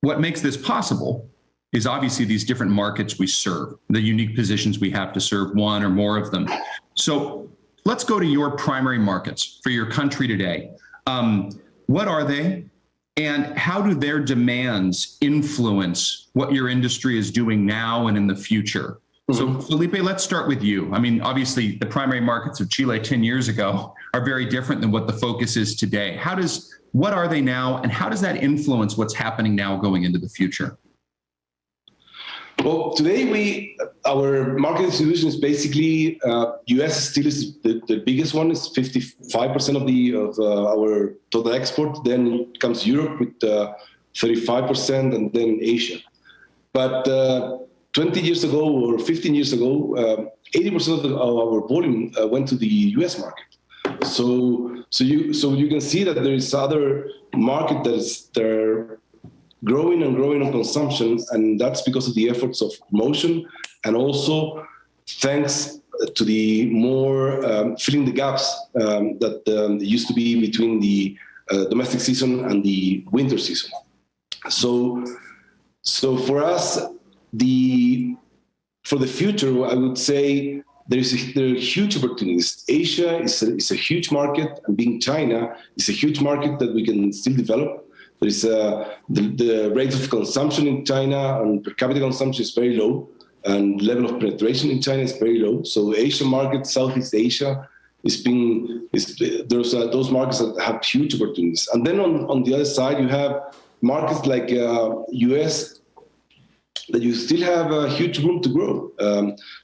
Speaker 3: what makes this possible is obviously these different markets we serve, the unique positions we have to serve one or more of them. So let's go to your primary markets for your country today. What are they? And how do their demands influence what your industry is doing now and in the future? So Felipe, let's start with you. I mean, obviously the primary markets of Chile 10 years ago are very different than what the focus is today. What are they now, and how does that influence what's happening now going into the future?
Speaker 4: Well, today our market distribution is basically U.S. still is the biggest one. It's 55% of our total export. Then comes Europe with 35%, and then Asia. But 20 years ago or 15 years ago, 80% of our volume went to the U.S. market. So you can see that there is other market they're growing and growing on consumption, and that's because of the efforts of promotion, and also thanks to the more filling the gaps that used to be between the domestic season and the winter season. So for us, for the future, I would say there are huge opportunities. Asia is a huge market, and being China is a huge market that we can still develop. There is the rate of consumption in China and per capita consumption is very low, and level of penetration in China is very low. So Asian market, Southeast Asia, those markets that have huge opportunities. And then on the other side, you have markets like US that you still have a huge room to grow.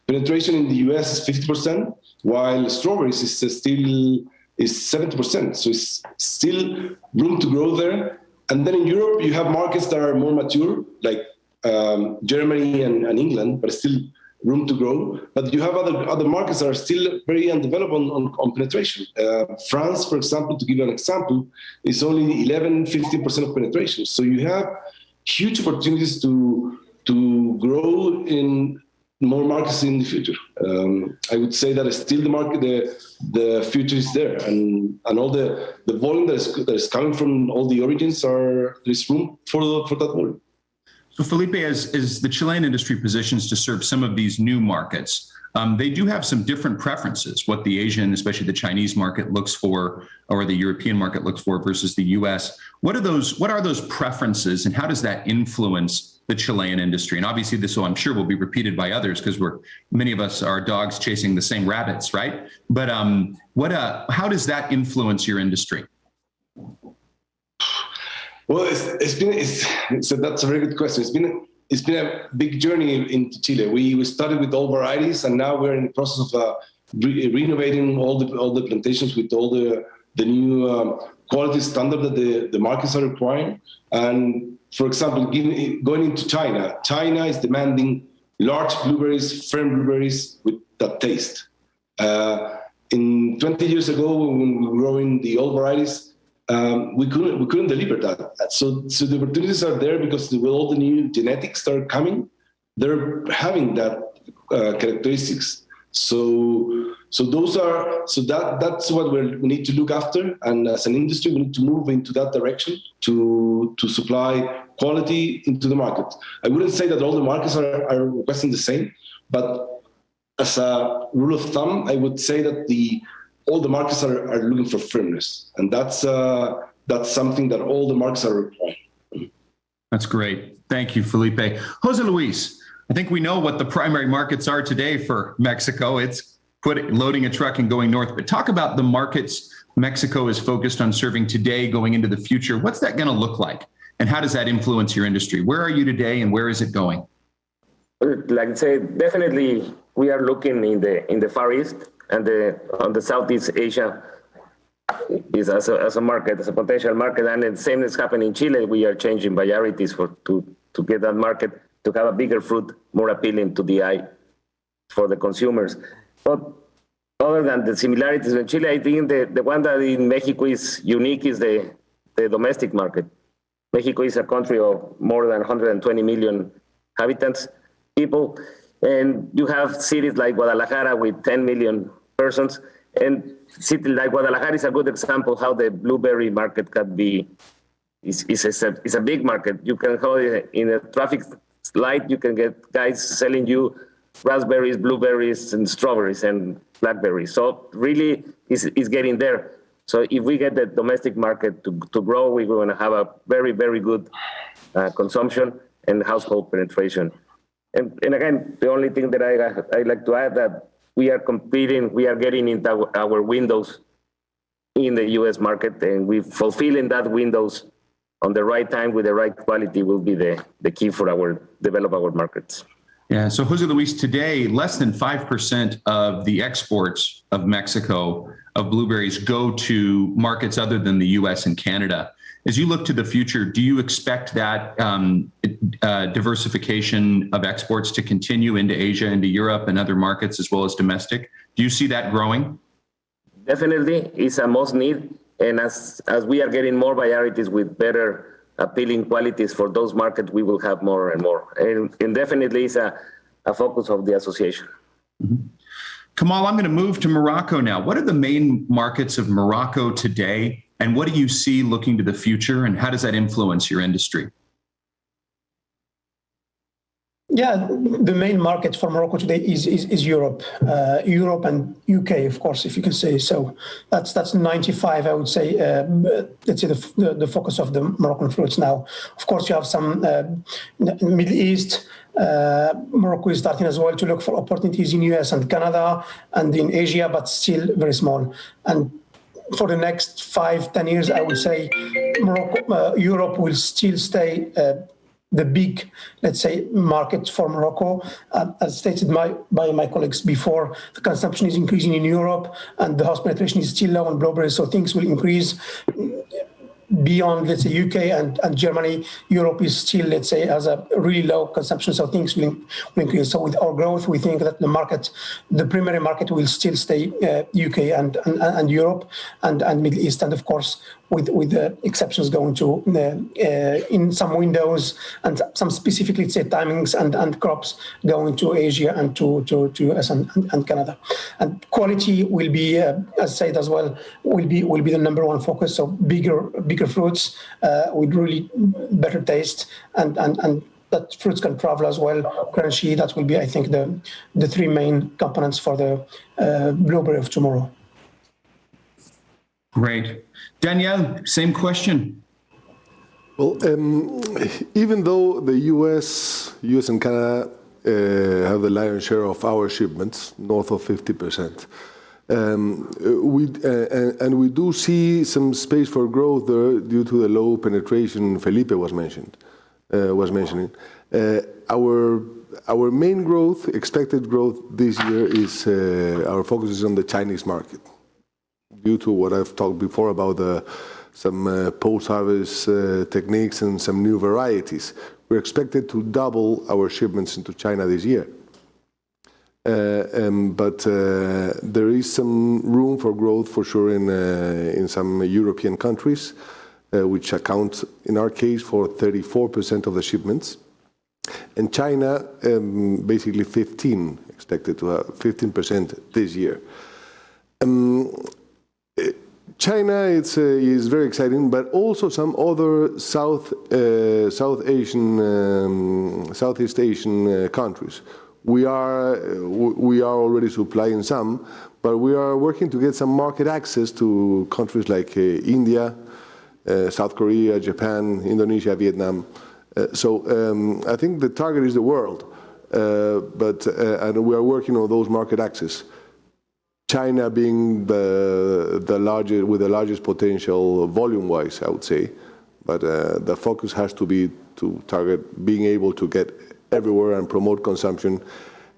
Speaker 4: Penetration in the US is 50%, while strawberries is 70%. So it's still room to grow there. And then in Europe, you have markets that are more mature, like Germany and England, but still room to grow. But you have other markets that are still very undeveloped on penetration. France, for example, to give you an example, is only 15% of penetration. So you have huge opportunities to grow in more markets in the future. I would say that still the market, the future is there, and all the volume that is coming from all the origins there's room for that volume.
Speaker 3: So Felipe, as the Chilean industry positions to serve some of these new markets, they do have some different preferences, what the Asian, especially the Chinese market looks for, or the European market looks for versus the US. What are those preferences, and how does that influence the Chilean industry? And obviously this I'm sure will be repeated by others, because many of us are dogs chasing the same rabbits, right? But how does that influence your industry?
Speaker 4: Well, that's a very good question. It's been a big journey into Chile. We started with all varieties, and now we're in the process of renovating all the plantations with all the new quality standard that the markets are requiring. And for example, going into China, China is demanding large blueberries, firm blueberries with that taste. In 20 years ago, when we were growing the old varieties, we couldn't deliver that. So the opportunities are there because with all the new genetics that are coming, they're having that characteristics. That's what we need to look after, and as an industry, we need to move into that direction to supply quality into the market. I wouldn't say that all the markets are requesting the same, but as a rule of thumb, I would say that all the markets are looking for firmness, and that's something that all the markets are requiring.
Speaker 3: That's great. Thank you, Felipe. Jose Luis, I think we know what the primary markets are today for Mexico. It's loading a truck and going north. But talk about the markets Mexico is focused on serving today, going into the future. What's that going to look like? And how does that influence your industry? Where are you today, and where is it going?
Speaker 5: Like I say, definitely we are looking in the Far East and on the Southeast Asia is as a market, as a potential market. And the same is happening in Chile. We are changing varieties to get that market to have a bigger fruit, more appealing to the eye for the consumers. But other than the similarities in Chile, I think the one that in Mexico is unique is the domestic market. Mexico is a country of more than 120 million inhabitants, people. And you have cities like Guadalajara with 10 million persons. And city like Guadalajara is a good example how the blueberry market can be, is a big market. You can hold it in a traffic light, you can get guys selling you raspberries, blueberries, and strawberries and blackberries. So really is getting there. So if we get the domestic market to grow, we're going to have a very, very good consumption and household penetration. And again, the only thing that I like to add that we are competing, we are getting into our windows in the U.S. market, and we fulfilling that windows on the right time with the right quality will be the key for develop our markets.
Speaker 3: Yeah, so Jose Luis, today, less than 5% of the exports of Mexico of blueberries go to markets other than the US and Canada. As you look to the future, do you expect that diversification of exports to continue into Asia, into Europe and other markets as well as domestic? Do you see that growing? Definitely, it's a must need. And as we are getting more varieties with better appealing qualities for those markets, we will have more and more. And definitely it's a focus of the association. Mm-hmm. Kamal, I'm going to move to Morocco now. What are the main markets of Morocco today? And what do you see looking to the future? And how does that influence your industry?
Speaker 6: Yeah, the main market for Morocco today is Europe, Europe and UK, of course, if you can say so. That's 95, I would say. Let's say the focus of the Moroccan fruits now. Of course, you have some Middle East. Morocco is starting as well to look for opportunities in US and Canada and in Asia, but still very small. And for the next 5-10 years, I would say Europe will still stay the big, let's say, market for Morocco. As stated by my colleagues before, the consumption is increasing in Europe and the house penetration is still low on blueberries, so things will increase. Beyond, let's say, UK and Germany, Europe is still, let's say, has a really low consumption, so things will increase. So with our growth, we think that the primary market will still stay UK and Europe and Middle East, and of course, with the exceptions going to in some windows and some specific, let's say, timings and crops going to Asia and to US and Canada. And quality will be, as said as well, will be the number one focus. So bigger fruits with really better taste and that fruits can travel as well, crunchy. That will be, I think, the three main components for the blueberry of tomorrow.
Speaker 3: Great. Danielle, same question.
Speaker 7: Well, even though the US and Canada have the lion's share of our shipments, north of 50%, we do see some space for growth there due to the low penetration Felipe was mentioning. Our main growth, expected growth this year is our focus is on the Chinese market, due to what I've talked before about some post-harvest techniques and some new varieties. We're expected to double our shipments into China this year. But there is some room for growth for sure in some European countries, which account, in our case, for 34% of the shipments. And China, basically expected to have 15% this year. China is very exciting, but also some other Southeast Asian countries. We are already supplying some, but we are working to get some market access to countries like India, South Korea, Japan, Indonesia, Vietnam. So I think the target is the world, and we are working on those market access. China being the largest, with the largest potential volume-wise, I would say, but the focus has to be to target being able to get everywhere and promote consumption.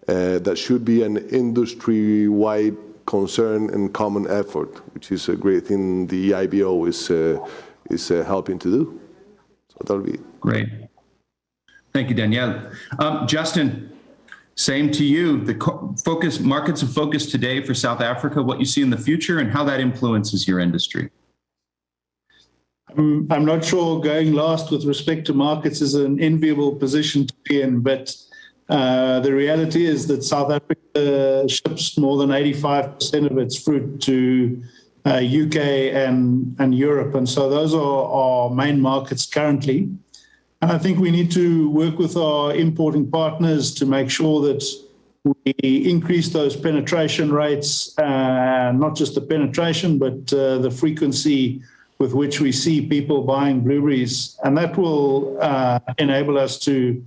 Speaker 7: That should be an industry-wide concern and common effort, which is a great thing the IBO is helping to do. So that'll be it.
Speaker 3: Great. Thank you, Danielle. Justin, same to you. The markets of focus today for South Africa, what you see in the future, and how that influences your industry.
Speaker 8: I'm not sure going last with respect to markets is an enviable position to be in, but The reality is that South Africa ships more than 85% of its fruit to UK and Europe. And so those are our main markets currently. And I think we need to work with our importing partners to make sure that we increase those penetration rates, not just the penetration, but the frequency with which we see people buying blueberries. And that will enable us to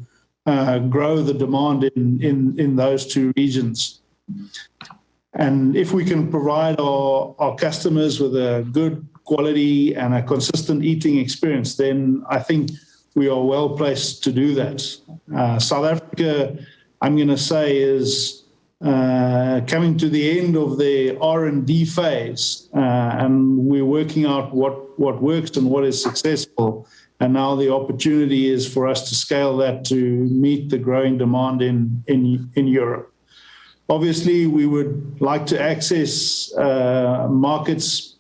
Speaker 8: grow the demand in those two regions. And if we can provide our customers with a good quality and a consistent eating experience, then I think we are well placed to do that. South Africa, I'm going to say, is coming to the end of the R&D phase, and we're working out what works and what is successful. And now the opportunity is for us to scale that to meet the growing demand in Europe. Obviously, we would like to access markets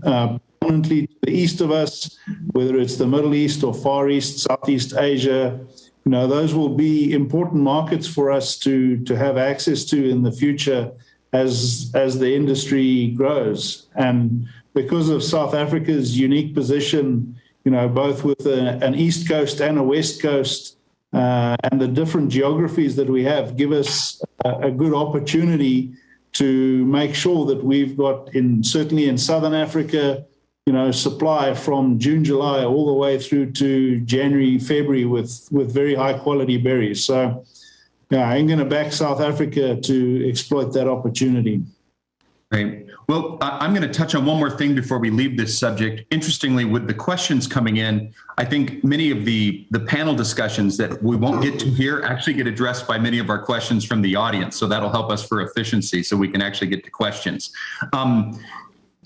Speaker 8: prominently to the east of us, whether it's the Middle East or Far East, Southeast Asia. You know, those will be important markets for us to have access to in the future as the industry grows. And because of South Africa's unique position, you know, both with an East Coast and a West Coast, and the different geographies that we have, give us a good opportunity to make sure that we've got, certainly in Southern Africa, you know, supply from June, July, all the way through to January, February with very high quality berries. So yeah, I'm going to back South Africa to exploit that opportunity.
Speaker 3: Great. Well, I'm going to touch on one more thing before we leave this subject. Interestingly, with the questions coming in, I think many of the panel discussions that we won't get to here actually get addressed by many of our questions from the audience. So that'll help us for efficiency so we can actually get to questions.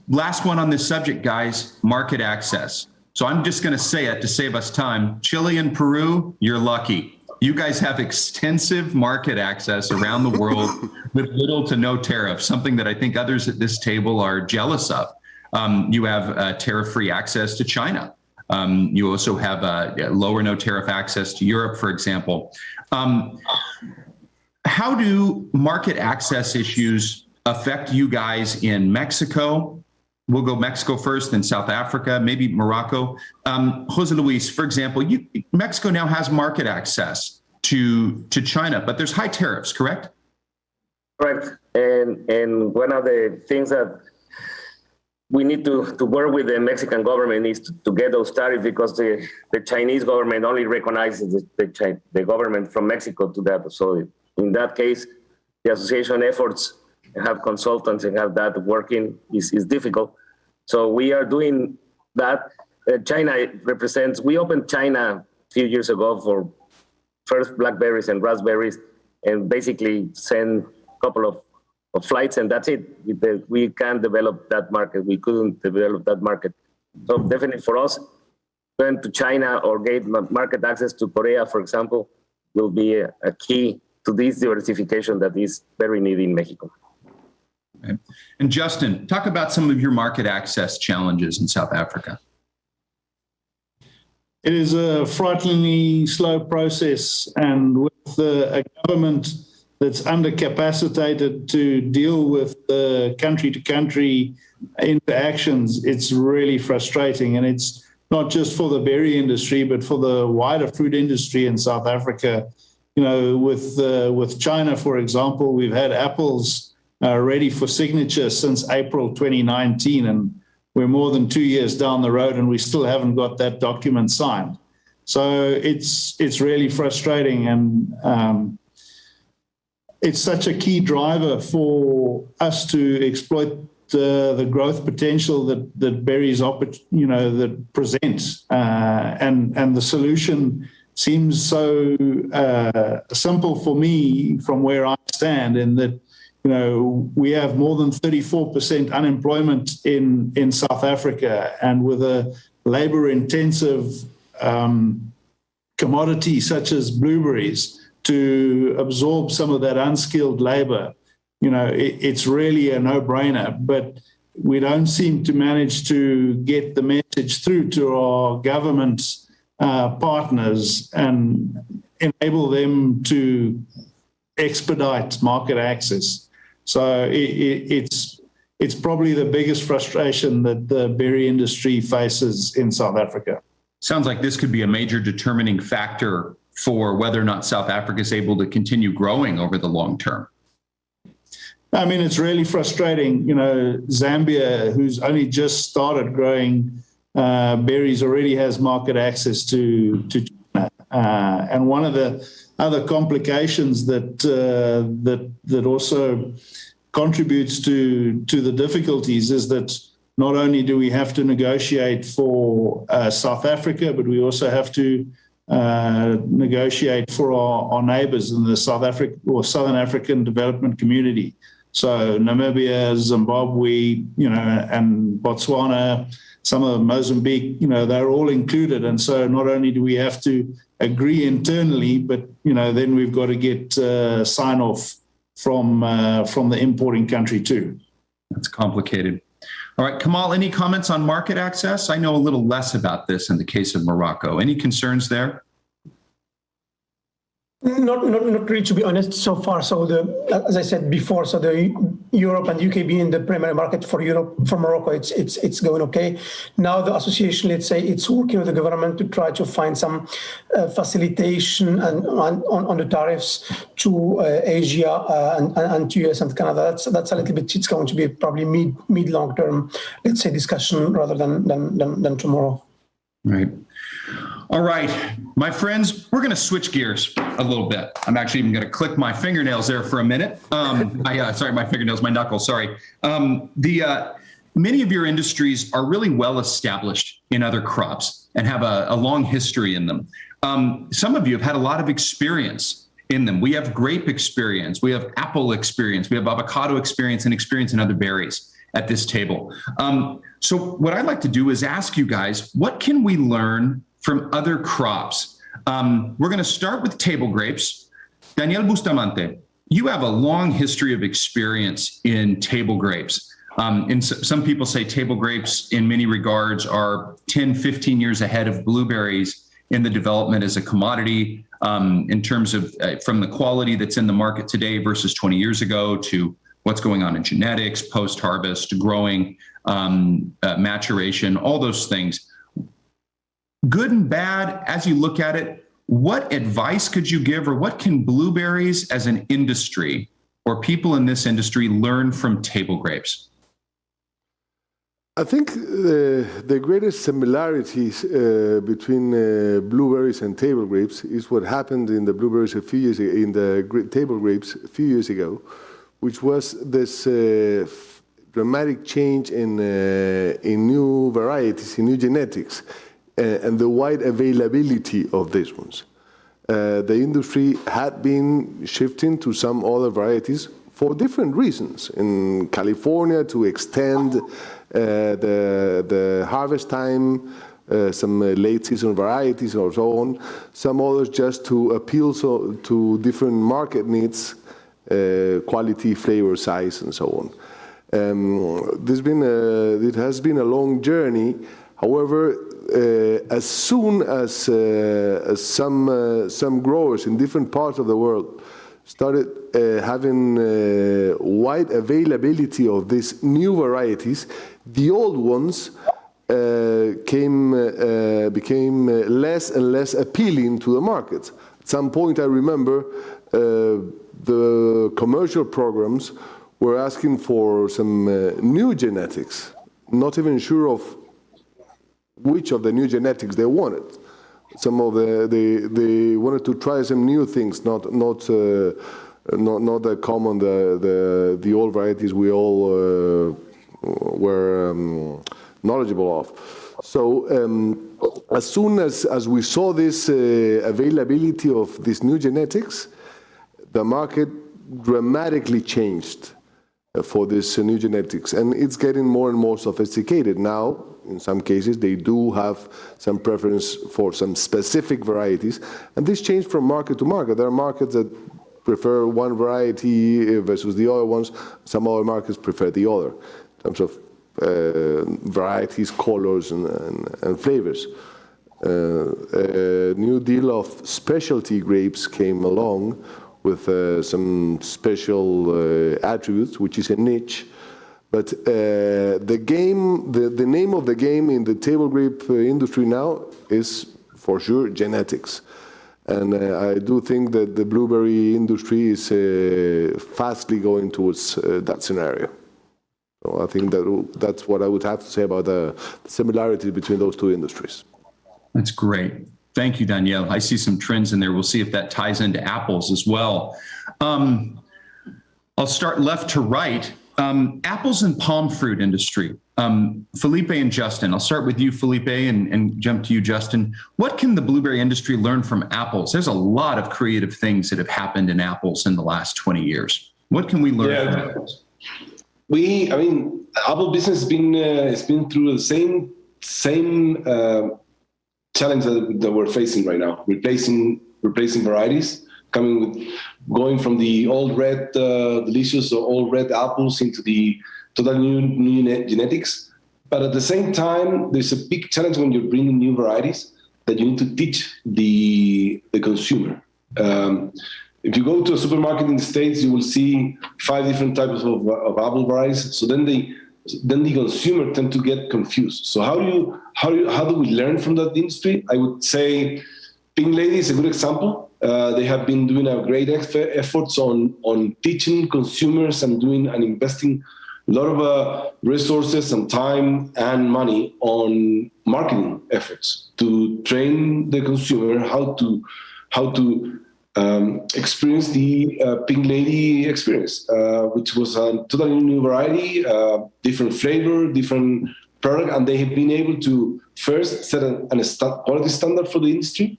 Speaker 3: Last one on this subject, guys, market access. So I'm just going to say it to save us time. Chile and Peru, you're lucky. You guys have extensive market access around the world with little to no tariff, something that I think others at this table are jealous of. You have tariff-free access to China. You also have low or no tariff access to Europe, for example. How do market access issues affect you guys in Mexico? We'll go Mexico first, then South Africa, maybe Morocco. Jose Luis, for example, Mexico now has market access to China, but there's high tariffs, correct?
Speaker 5: Correct. And one of the things that we need to work with the Mexican government is to get those tariffs, because the Chinese government only recognizes the government from Mexico to that. So in that case, the association efforts and have consultants and have that working is difficult. So we are doing that. China represents, we opened China a few years ago for first blackberries and raspberries, and basically send a couple of flights, and that's it. We can't develop that market. We couldn't develop that market. So definitely for us, going to China or get market access to Korea, for example, will be a key to this diversification that is very needed in Mexico.
Speaker 3: Okay. And Justin, talk about some of your market access challenges in South Africa.
Speaker 8: It is a frighteningly slow process, and with a government that's undercapacitated to deal with the country-to-country interactions, it's really frustrating. And it's not just for the berry industry, but for the wider fruit industry in South Africa. You know, with China, for example, we've had apples ready for signature since April 2019, and we're more than 2 years down the road and we still haven't got that document signed. So it's really frustrating, and it's such a key driver for us to exploit the growth potential that berries that present, and the solution seems so simple for me from where I stand, in that, you know, we have more than 34% unemployment in South Africa, and with a labor-intensive commodity such as blueberries, to absorb some of that unskilled labor, you know, it's really a no-brainer. But we don't seem to manage to get the message through to our government partners, and enable them to expedite market access. So it's probably the biggest frustration that the berry industry faces in South Africa.
Speaker 3: Sounds like this could be a major determining factor for whether or not South Africa is able to continue growing over the long term.
Speaker 8: I mean, it's really frustrating. You know, Zambia, who's only just started growing berries, already has market access to China. And one of the other complications that also contributes to the difficulties is that not only do we have to negotiate for South Africa, but we also have to negotiate for our neighbors in the Southern African Development Community. So Namibia, Zimbabwe, and Botswana, some of Mozambique, they're all included. And so not only do we have to agree internally, but, then we've got to get sign off from the importing country too.
Speaker 3: That's complicated. All right, Kamal, any comments on market access? I know a little less about this in the case of Morocco. Any concerns there?
Speaker 6: Not really, to be honest, so far. So as I said before, so the Europe and UK being the primary market for Morocco, it's going okay. Now the association, let's say, it's working with the government to try to find some facilitation on the tariffs to Asia and to US and Canada. That's a little bit. It's going to be probably mid long term, let's say, discussion rather than tomorrow.
Speaker 3: Right. All right, my friends, we're going to switch gears a little bit. I'm actually even going to click my fingernails there for a minute. Sorry, my fingernails, my knuckles, sorry. Many of your industries are really well established in other crops and have a long history in them. Some of you have had a lot of experience in them. We have grape experience, we have apple experience, we have avocado experience and experience in other berries at this table. So what I'd like to do is ask you guys, what can we learn from other crops? We're going to start with table grapes. Daniel Bustamante, you have a long history of experience in table grapes. Some people say table grapes in many regards are 10, 15 years ahead of blueberries in the development as a commodity, in terms of from the quality that's in the market today versus 20 years ago to what's going on in genetics, post-harvest, growing, maturation, all those things. Good and bad, as you look at it, what advice could you give, or what can blueberries as an industry or people in this industry learn from table grapes?
Speaker 7: I think the greatest similarities between blueberries and table grapes is what happened in the blueberries a few years ago, in the table grapes a few years ago, which was this dramatic change in new varieties, in new genetics, and the wide availability of these ones. The industry had been shifting to some other varieties for different reasons. In California, to extend the harvest time, some late season varieties or so on. Some others just to appeal to different market needs, quality, flavor, size, and so on. It has been a long journey. However, as soon as some growers in different parts of the world started having wide availability of these new varieties, the old ones became less and less appealing to the market. At some point, I remember the commercial programs were asking for some new genetics, not even sure of which of the new genetics they wanted. Some of they wanted to try some new things, not the common the old varieties we all were knowledgeable of. So as soon as we saw this availability of these new genetics, the market dramatically changed for this new genetics, and it's getting more and more sophisticated now. In some cases, they do have some preference for some specific varieties, and this changed from market to market. There are markets that prefer one variety versus the other ones. Some other markets prefer the other in terms of varieties, colors, and flavors. A new deal of specialty grapes came along with some special attributes, which is a niche. But the name of the game in the table grape industry now is for sure genetics. And I do think that the blueberry industry is fastly going towards that scenario. So I think that's what I would have to say about the similarity between those two industries.
Speaker 3: That's great. Thank you, Daniel. I see some trends in there. We'll see if that ties into apples as well. I'll start left to right. Apples and palm fruit industry. Felipe and Justin, I'll start with you, Felipe, and jump to you, Justin. What can the blueberry industry learn from apples? There's a lot of creative things that have happened in apples in the last 20 years. What can we learn from apples?
Speaker 4: Apple business has been through the same challenge that we're facing right now, replacing varieties, going from the old red, delicious old red apples into the total new genetics. But at the same time, there's a big challenge when you're bringing new varieties that you need to teach the consumer. If you go to a supermarket in the States, you will see 5 different types of apple varieties. So then the consumer tend to get confused. So how do we learn from that industry? I would say Pink Lady is a good example. They have been doing a great efforts on teaching consumers and investing a lot of resources and time and money on marketing efforts to train the consumer how to experience the Pink Lady experience, which was a totally new variety, different flavor, different product, and they have been able to first set a quality standard for the industry,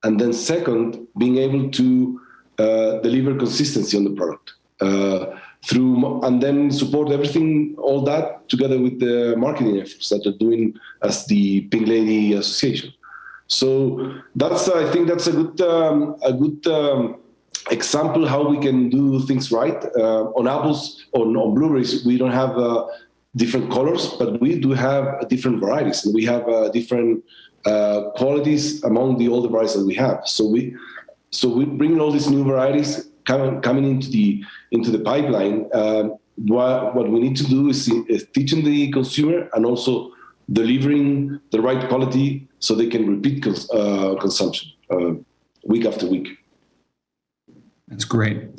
Speaker 4: and then second, being able to deliver consistency on the product and then support everything, all that together with the marketing efforts that they're doing as the Pink Lady Association. So I think that's a good example how we can do things right. On apples, on blueberries, we don't have different colors, but we do have different varieties, and we have different qualities among all the varieties that we have. So we bring all these new varieties coming into the pipeline. What we need to do is teaching the consumer and also delivering the right quality so they can repeat consumption week after week.
Speaker 3: That's great.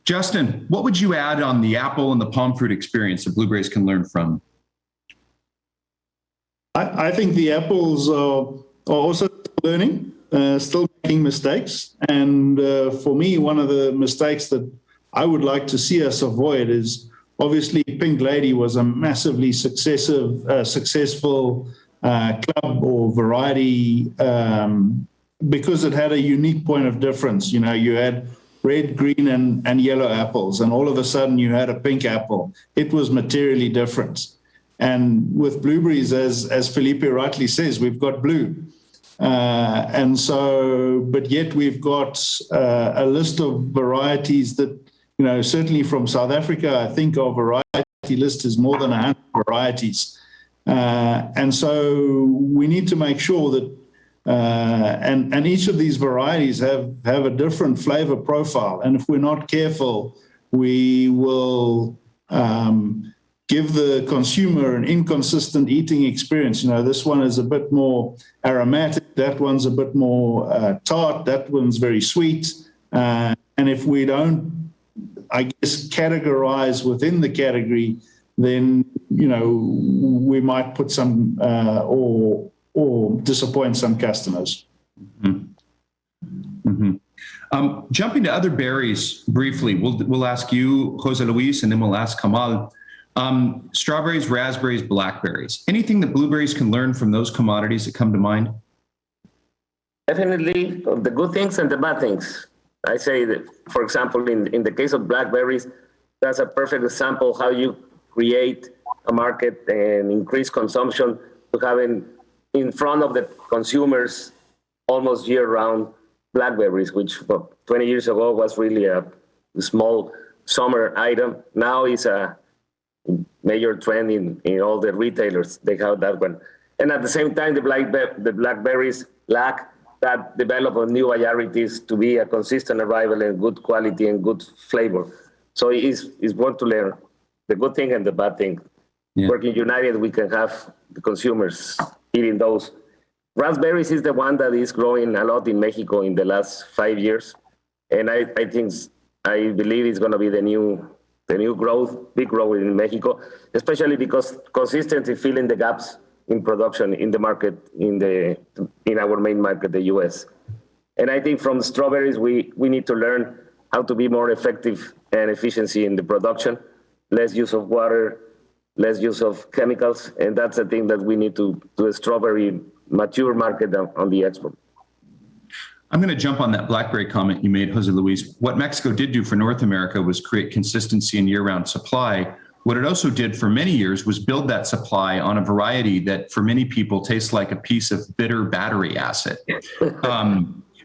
Speaker 3: Justin, what would you add on the apple and the palm fruit experience that blueberries can learn from?
Speaker 8: I think the apples are also learning, still making mistakes. And for me, one of the mistakes that I would like to see us avoid is obviously Pink Lady was a massively successful club or variety because it had a unique point of difference. You know, you had red, green, and yellow apples, and all of a sudden you had a pink apple. It was materially different. And with blueberries, as Felipe rightly says, we've got blue. And so, but yet we've got a list of varieties that, you know, certainly from South Africa, I think our variety list is more than 100 varieties. And so we need to make sure that, and each of these varieties have a different flavor profile. And if we're not careful, we will give the consumer an inconsistent eating experience. You know, this one is a bit more aromatic, that one's a bit more tart, that one's very sweet. And if we don't, I guess, categorize within the category, then, you know, we might put some or disappoint some customers.
Speaker 3: Mm-hmm. Mm-hmm. Jumping to other berries briefly, we'll ask you, Jose Luis, and then we'll ask Kamal. Strawberries, raspberries, blackberries. Anything that blueberries can learn from those commodities that come to mind?
Speaker 5: Definitely the good things and the bad things. I say that, for example, in the case of blackberries, that's a perfect example how you create a market and increase consumption to having in front of the consumers almost year-round blackberries, which 20 years ago was really a small summer item. Now it's a major trend in all the retailers. They have that one. And at the same time, the blackberries lack that development of new varieties to be a consistent arrival and good quality and good flavor. So it's worth to learn the good thing and the bad thing. Yeah. Working united, we can have the consumers eating those. Raspberries is the one that is growing a lot in Mexico in the last 5 years. And I believe it's going to be the new growth, big growth in Mexico, especially because consistently filling the gaps in production in the market, in our main market, the US. And I think from strawberries, we need to learn how to be more effective and efficiency in the production, less use of water, less use of chemicals. And that's the thing that we need to do a strawberry mature market on the export.
Speaker 3: I'm going to jump on that blackberry comment you made, Jose Luis. What Mexico did do for North America was create consistency in year-round supply. What it also did for many years was build that supply on a variety that for many people tastes like a piece of bitter battery acid.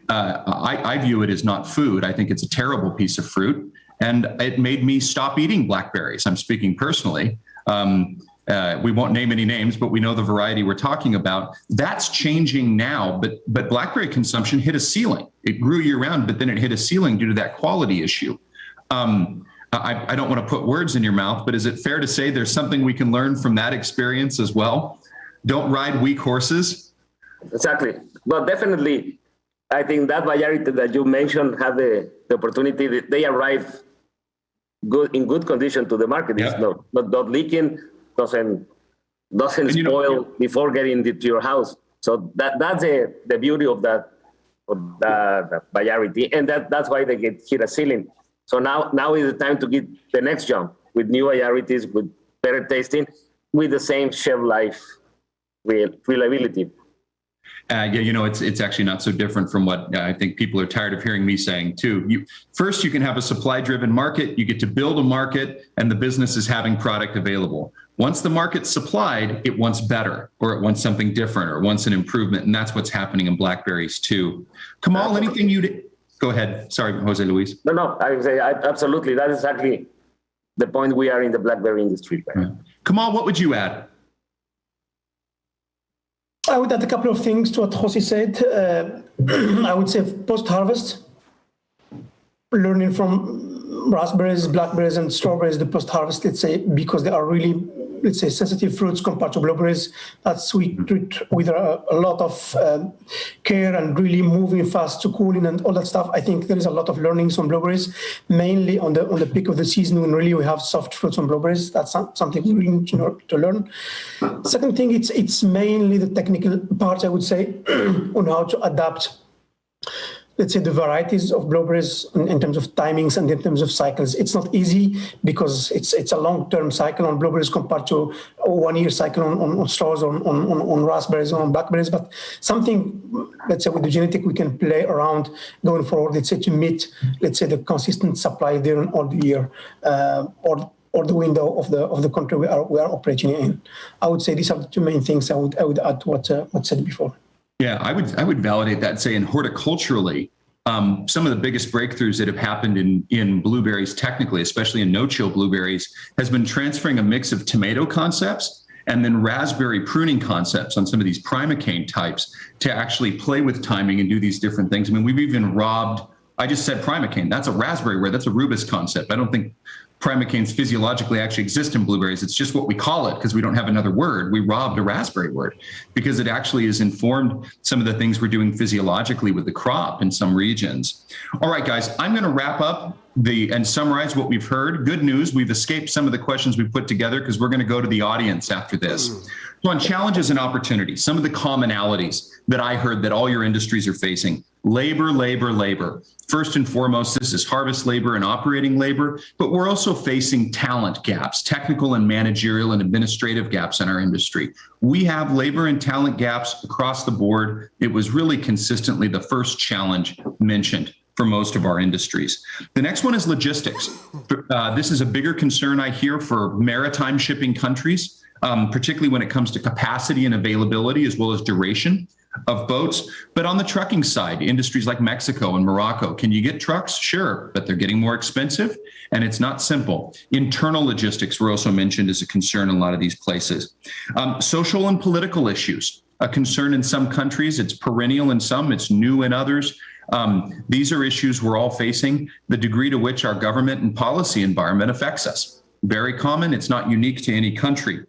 Speaker 3: I view it as not food. I think it's a terrible piece of fruit. And it made me stop eating blackberries. I'm speaking personally. We won't name any names, but we know the variety we're talking about. That's changing now, but blackberry consumption hit a ceiling. It grew year round, but then it hit a ceiling due to that quality issue. I don't want to put words in your mouth, but is it fair to say there's something we can learn from that experience as well? Don't ride weak horses.
Speaker 5: Exactly. Well, definitely, I think that variety that you mentioned had the opportunity. They arrive in good condition to the market. Yeah. It's not leaking, doesn't spoil before getting to your house. So that's the beauty of that variety, and that's why they hit a ceiling. So now is the time to get the next jump with new varieties, with better tasting, with the same shelf life reliability.
Speaker 3: It's actually not so different from what I think people are tired of hearing me saying too. First, you can have a supply-driven market. You get to build a market, and the business is having product available. Once the market's supplied, it wants better, or it wants something different, or it wants an improvement, and that's what's happening in blackberries too. Kamal, anything you'd... Go ahead. Sorry, Jose Luis.
Speaker 5: No, I would say absolutely. That is exactly the point we are in the blackberry industry.
Speaker 3: Right. Kamal, what would you add?
Speaker 6: I would add a couple of things to what Jose said. I would say post-harvest, learning from raspberries, blackberries, and strawberries, the post-harvest, let's say, because they are really, let's say, sensitive fruits compared to blueberries. That's we treat with a lot of care and really moving fast to cooling and all that stuff. I think there is a lot of learnings on blueberries, mainly on the peak of the season when really we have soft fruits on blueberries. That's something we really need to learn. Second thing, it's mainly the technical part, I would say, on how to adapt, let's say, the varieties of blueberries in terms of timings and in terms of cycles. It's not easy because it's a long-term cycle on blueberries compared to a 1-year cycle on straws, on raspberries, or on blackberries. But something, let's say, with the genetic, we can play around going forward, let's say, to meet, let's say, the consistent supply during all the year, or the window of the country we are operating in. I would say these are the two main things I would add to what said before.
Speaker 3: Yeah, I would validate that and say in horticulturally, some of the biggest breakthroughs that have happened in blueberries technically, especially in no-chill blueberries, has been transferring a mix of tomato concepts and then raspberry pruning concepts on some of these primocane types to actually play with timing and do these different things. I mean, we've even robbed, I just said primocane, that's a raspberry word, that's a rubus concept. I don't think primocanes physiologically actually exist in blueberries. It's just what we call it because we don't have another word. We robbed a raspberry word because it actually has informed some of the things we're doing physiologically with the crop in some regions. All right, guys, I'm going to wrap up and summarize what we've heard. Good news, we've escaped some of the questions we put together because we're going to go to the audience after this. So on challenges and opportunities, some of the commonalities that I heard that all your industries are facing: labor. First and foremost, this is harvest labor and operating labor, but we're also facing talent gaps, technical and managerial and administrative gaps in our industry. We have labor and talent gaps across the board. It was really consistently the first challenge mentioned for most of our industries. The next one is logistics. This is a bigger concern I hear for maritime shipping countries, particularly when it comes to capacity and availability as well as duration. of boats. But on the trucking side, industries like Mexico and Morocco, can you get trucks? Sure, but they're getting more expensive and it's not simple. Internal logistics were also mentioned as a concern in a lot of these places. Social and political issues, a concern in some countries, it's perennial in some, it's new in others. These are issues we're all facing, the degree to which our government and policy environment affects us. Very common, it's not unique to any country.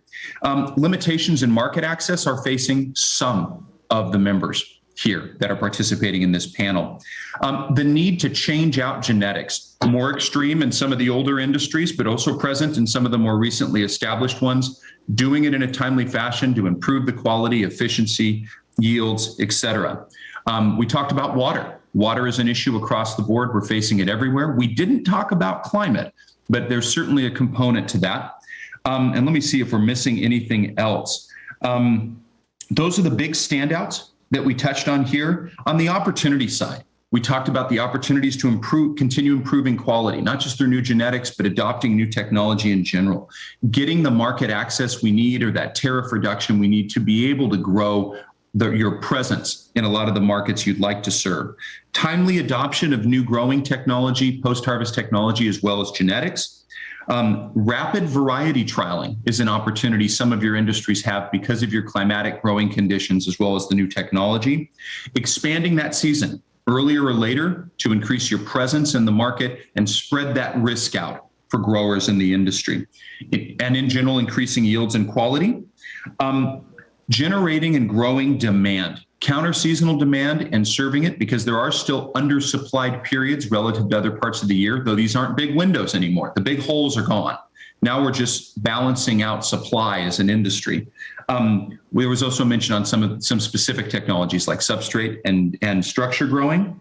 Speaker 3: Limitations in market access are facing some of the members here that are participating in this panel. The need to change out genetics, more extreme in some of the older industries, but also present in some of the more recently established ones, doing it in a timely fashion to improve the quality, efficiency, yields, et cetera. We talked about water. Water is an issue across the board. We're facing it everywhere. We didn't talk about climate, but there's certainly a component to that. And let me see if we're missing anything else. Those are the big standouts that we touched on here. On the opportunity side, we talked about the opportunities to continue improving quality, not just through new genetics, but adopting new technology in general, getting the market access we need or that tariff reduction we need to be able to grow your presence in a lot of the markets you'd like to serve. Timely adoption of new growing technology, post-harvest technology, as well as genetics. Rapid variety trialing is an opportunity some of your industries have because of your climatic growing conditions, as well as the new technology. Expanding that season earlier or later to increase your presence in the market and spread that risk out for growers in the industry. And in general, increasing yields and quality. Generating and growing demand, counter seasonal demand and serving it, because there are still undersupplied periods relative to other parts of the year, though these aren't big windows anymore. The big holes are gone. Now we're just balancing out supply as an industry. We was also mentioned on some specific technologies like substrate and structure growing.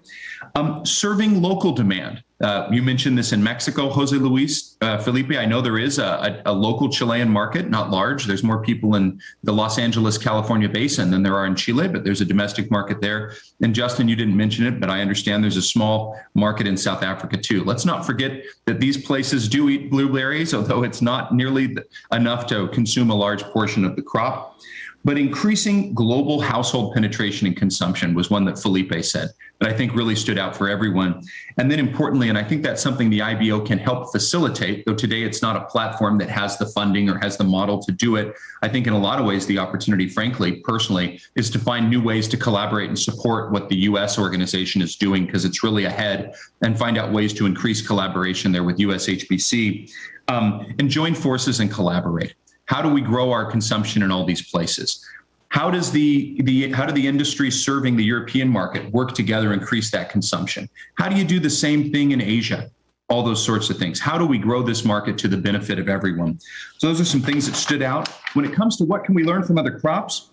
Speaker 3: Serving local demand. You mentioned this in Mexico, Jose Luis, Felipe. I know there is a local Chilean market, not large. There's more people in the Los Angeles, California basin than there are in Chile, but there's a domestic market there. And Justin, you didn't mention it, but I understand there's a small market in South Africa too. Let's not forget that these places do eat blueberries, although it's not nearly enough to consume a large portion of the crop. But increasing global household penetration and consumption was one that Felipe said, that I think really stood out for everyone. And then importantly, and I think that's something the IBO can help facilitate, though today it's not a platform that has the funding or has the model to do it. I think in a lot of ways, the opportunity, frankly, personally, is to find new ways to collaborate and support what the US organization is doing, because it's really ahead, and find out ways to increase collaboration there with USHBC, and join forces and collaborate. How do we grow our consumption in all these places? How does how do the industries serving the European market work together, increase that consumption? How do you do the same thing in Asia? All those sorts of things. How do we grow this market to the benefit of everyone? So those are some things that stood out. When it comes to what can we learn from other crops,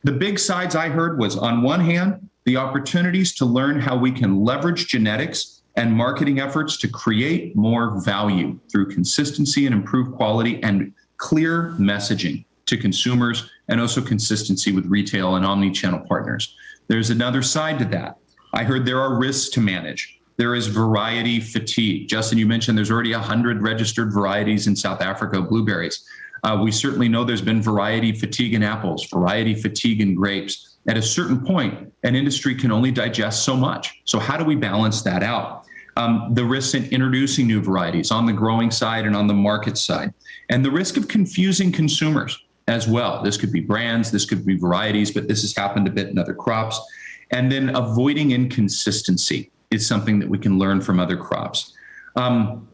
Speaker 3: the big sides I heard was, on one hand, the opportunities to learn how we can leverage genetics and marketing efforts to create more value through consistency and improved quality and clear messaging to consumers, and also consistency with retail and omni-channel partners. There's another side to that. I heard there are risks to manage. There is variety fatigue. Justin, you mentioned there's already 100 registered varieties in South Africa of blueberries. We certainly know there's been variety fatigue in apples, variety fatigue in grapes. At a certain point, an industry can only digest so much. So how do we balance that out? The risks in introducing new varieties on the growing side and on the market side, and the risk of confusing consumers as well. This could be brands, this could be varieties, but this has happened a bit in other crops. And then avoiding inconsistency is something that we can learn from other crops. I'm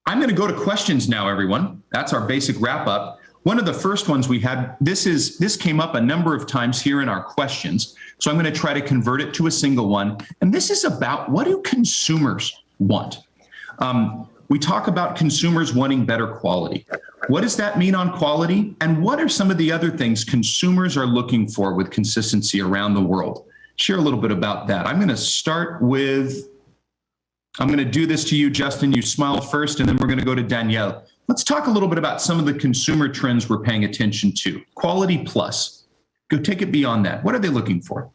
Speaker 3: going to go to questions now, everyone. That's our basic wrap up. One of the first ones we had, this came up a number of times here in our questions. So I'm going to try to convert it to a single one. And this is about, what do consumers want? We talk about consumers wanting better quality. What does that mean on quality? And what are some of the other things consumers are looking for with consistency around the world? Share a little bit about that. I'm going to start with, I'm going to do this to you, Justin. You smiled first, and then we're going to go to Danielle. Let's talk a little bit about some of the consumer trends we're paying attention to. Quality plus. Go take it beyond that. What are they looking for?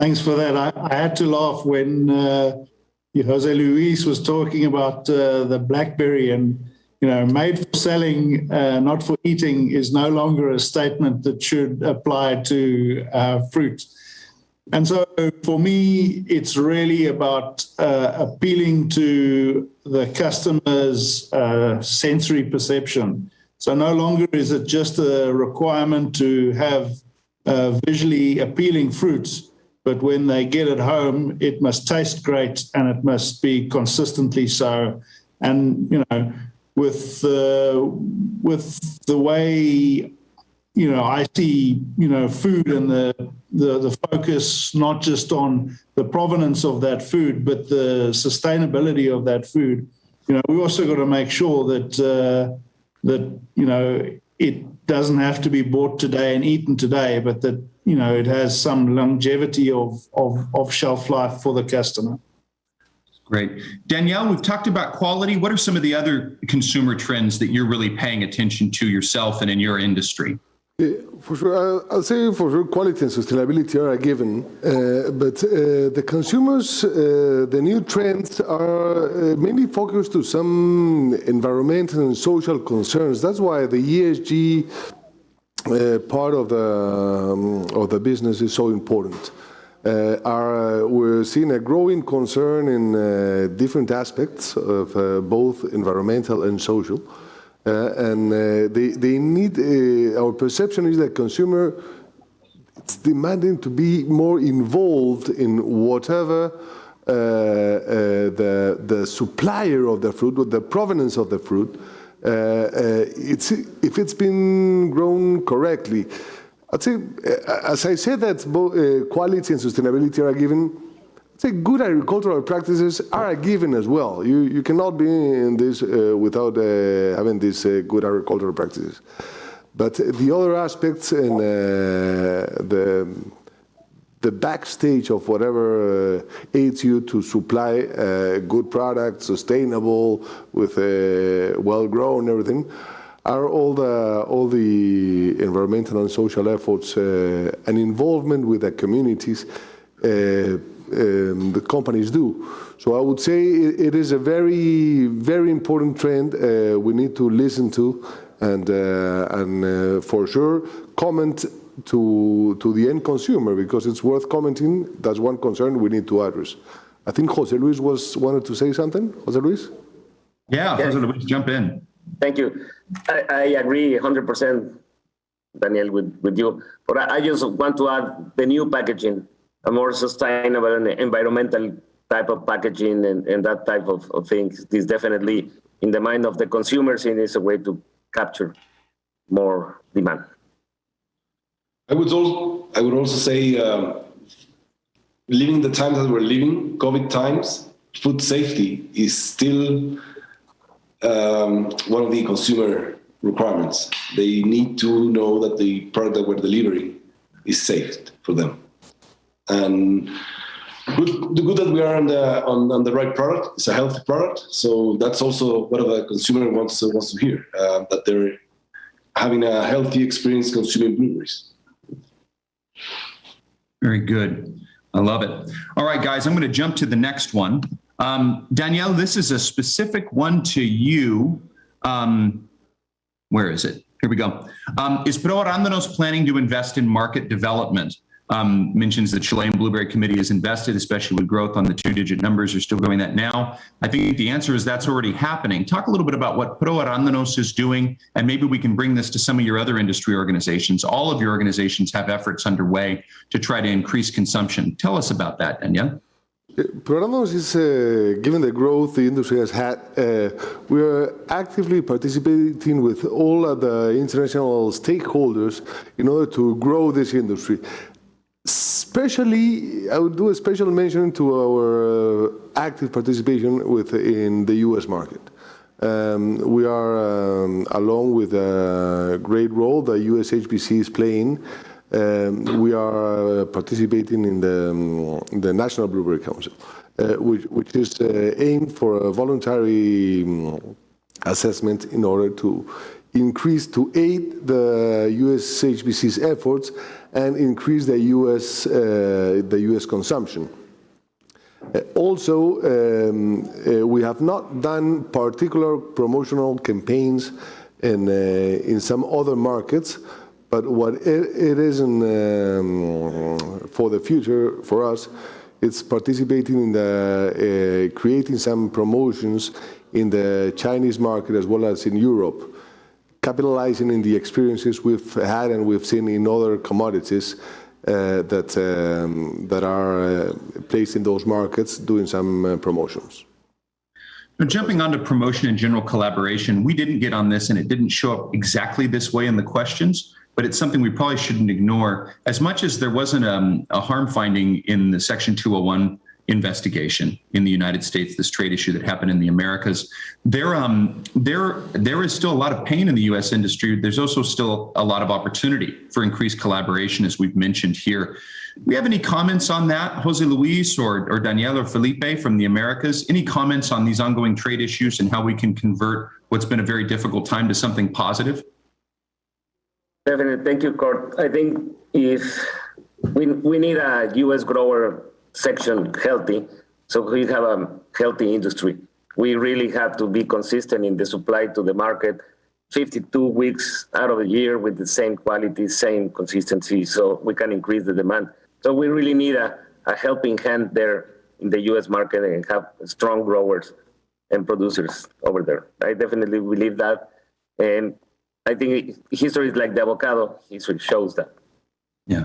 Speaker 8: Thanks for that. I had to laugh when Jose Luis was talking about the blackberry, and made for selling, not for eating is no longer a statement that should apply to fruit. And so for me, it's really about appealing to the customer's sensory perception. So no longer is it just a requirement to have visually appealing fruits, but when they get it home, it must taste great and it must be consistently so. And, with the way, I see, food and the focus not just on the provenance of that food, but the sustainability of that food. We also got to make sure that it doesn't have to be bought today and eaten today, but that it has some longevity of shelf life for the customer.
Speaker 3: Great. Danielle, we've talked about quality. What are some of the other consumer trends that you're really paying attention to yourself and in your industry?
Speaker 7: For sure, I'll say for sure quality and sustainability are a given, but the consumers, the new trends are mainly focused to some environmental and social concerns. That's why the ESG part of the business is so important. We're seeing a growing concern in different aspects of both environmental and social. And they need, our perception is that consumer it's demanding to be more involved in whatever the supplier of the fruit, or the provenance of the fruit, if it's been grown correctly. I'd say, as I said, that both quality and sustainability are a given. I'd say good agricultural practices are a given as well. You cannot be in this without having these good agricultural practices. But the other aspects and the backstage of whatever aids you to supply good product, sustainable, with well-grown, everything, are all the environmental and social efforts and involvement with the communities the companies do. So I would say it is a very, very important trend we need to listen to and for sure comment to the end consumer, because it's worth commenting. That's one concern we need to address. I think Jose Luis wanted to say something. Jose Luis?
Speaker 3: Yeah, Jose Luis, jump in.
Speaker 5: Thank you. I agree 100%, Daniel, with you. But I just want to add the new packaging, a more sustainable and environmental type of packaging and that type of things is definitely in the mind of the consumers, and it's a way to capture more demand.
Speaker 4: I would also say, living the times that we're living, COVID times, food safety is still one of the consumer requirements. They need to know that the product that we're delivering is safe for them. And the good that we are on the right product. It's a healthy product. So that's also what the consumer wants to hear, that they're having a healthy experience consuming blueberries.
Speaker 3: Very good. I love it. All right, guys, I'm going to jump to the next one. Danielle, this is a specific one to you. Where is it? Here we go. Is Pro Arándanos planning to invest in market development? Mentions the Chilean Blueberry Committee is invested, especially with growth on the 2-digit numbers. You're still doing that now. I think the answer is that's already happening. Talk a little bit about what Pro Arándanos is doing, and maybe we can bring this to some of your other industry organizations. All of your organizations have efforts underway to try to increase consumption. Tell us about that, Danielle.
Speaker 7: Pro Arándanos is, given the growth the industry has had, we are actively participating with all of the international stakeholders in order to grow this industry. Especially, I would do a special mention to our active participation in the U.S. market. We are, along with a great role the U.S. HBC is playing, we are participating in the National Blueberry Council, which is aimed for a voluntary assessment in order to aid the U.S. HBC's efforts and increase the U.S. consumption. Also, we have not done particular promotional campaigns in some other markets, but what it is for the future for us, it's participating in the creating some promotions in the Chinese market as well as in Europe, capitalizing in the experiences we've had and we've seen in other commodities that are placed in those markets, doing some promotions.
Speaker 3: Now, jumping onto promotion and general collaboration, we didn't get on this and it didn't show up exactly this way in the questions, but it's something we probably shouldn't ignore. As much as there wasn't a harm finding in the Section 201 investigation in the United States, this trade issue that happened in the Americas, there is still a lot of pain in the U.S. industry. There's also still a lot of opportunity for increased collaboration, as we've mentioned here. Do we have any comments on that, Jose Luis or Daniel or Felipe from the Americas? Any comments on these ongoing trade issues and how we can convert what's been a very difficult time to something positive?
Speaker 5: Definitely. Thank you, Kurt. I think if we need a U.S. grower section healthy, so we have a healthy industry. We really have to be consistent in the supply to the market, 52 weeks out of the year with the same quality, same consistency, so we can increase the demand. So we really need a helping hand there in the U.S. market and have strong growers and producers over there. I definitely believe that. And I think history is like the avocado. History shows that.
Speaker 3: Yeah.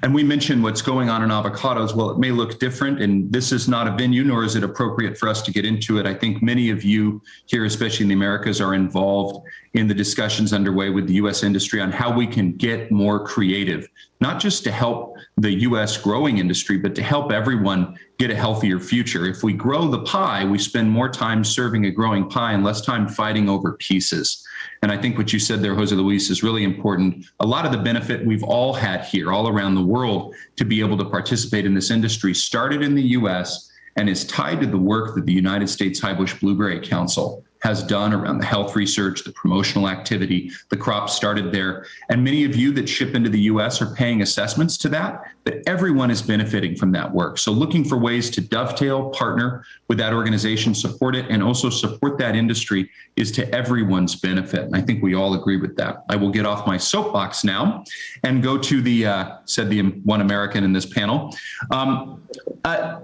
Speaker 3: And we mentioned what's going on in avocados. Well, it may look different, and this is not a venue, nor is it appropriate for us to get into it. I think many of you here, especially in the Americas, are involved in the discussions underway with the U.S. industry on how we can get more creative, not just to help the U.S. growing industry, but to help everyone get a healthier future. If we grow the pie, we spend more time serving a growing pie and less time fighting over pieces. And I think what you said there, Jose Luis, is really important. A lot of the benefit we've all had here all around the world to be able to participate in this industry started in the U.S. and is tied to the work that the United States Highbush Blueberry Council has done around the health research, the promotional activity. The crop started there. And many of you that ship into the U.S. are paying assessments to that, but everyone is benefiting from that work. So looking for ways to dovetail, partner with that organization, support it, and also support that industry is to everyone's benefit. And I think we all agree with that. I will get off my soapbox now and go to said the one American in this panel,